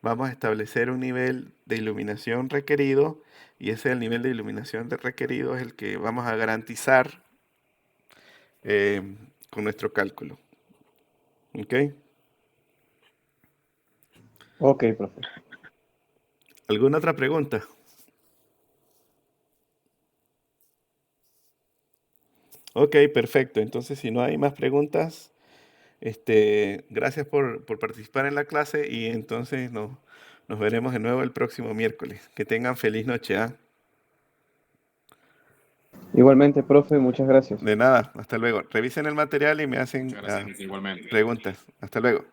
vamos a establecer un nivel de iluminación requerido y ese el nivel de iluminación requerido es el que vamos a garantizar eh, con nuestro cálculo. ¿Ok? Ok, profe. ¿Alguna otra pregunta? Ok, perfecto. Entonces, si no hay más preguntas, gracias por participar en la clase y entonces nos veremos de nuevo el próximo miércoles. Que tengan feliz noche, ¿ah? Igualmente, profe, muchas gracias. De nada, hasta luego. Revisen el material y me hacen Muchas gracias, Enrique, igualmente. preguntas. Hasta luego.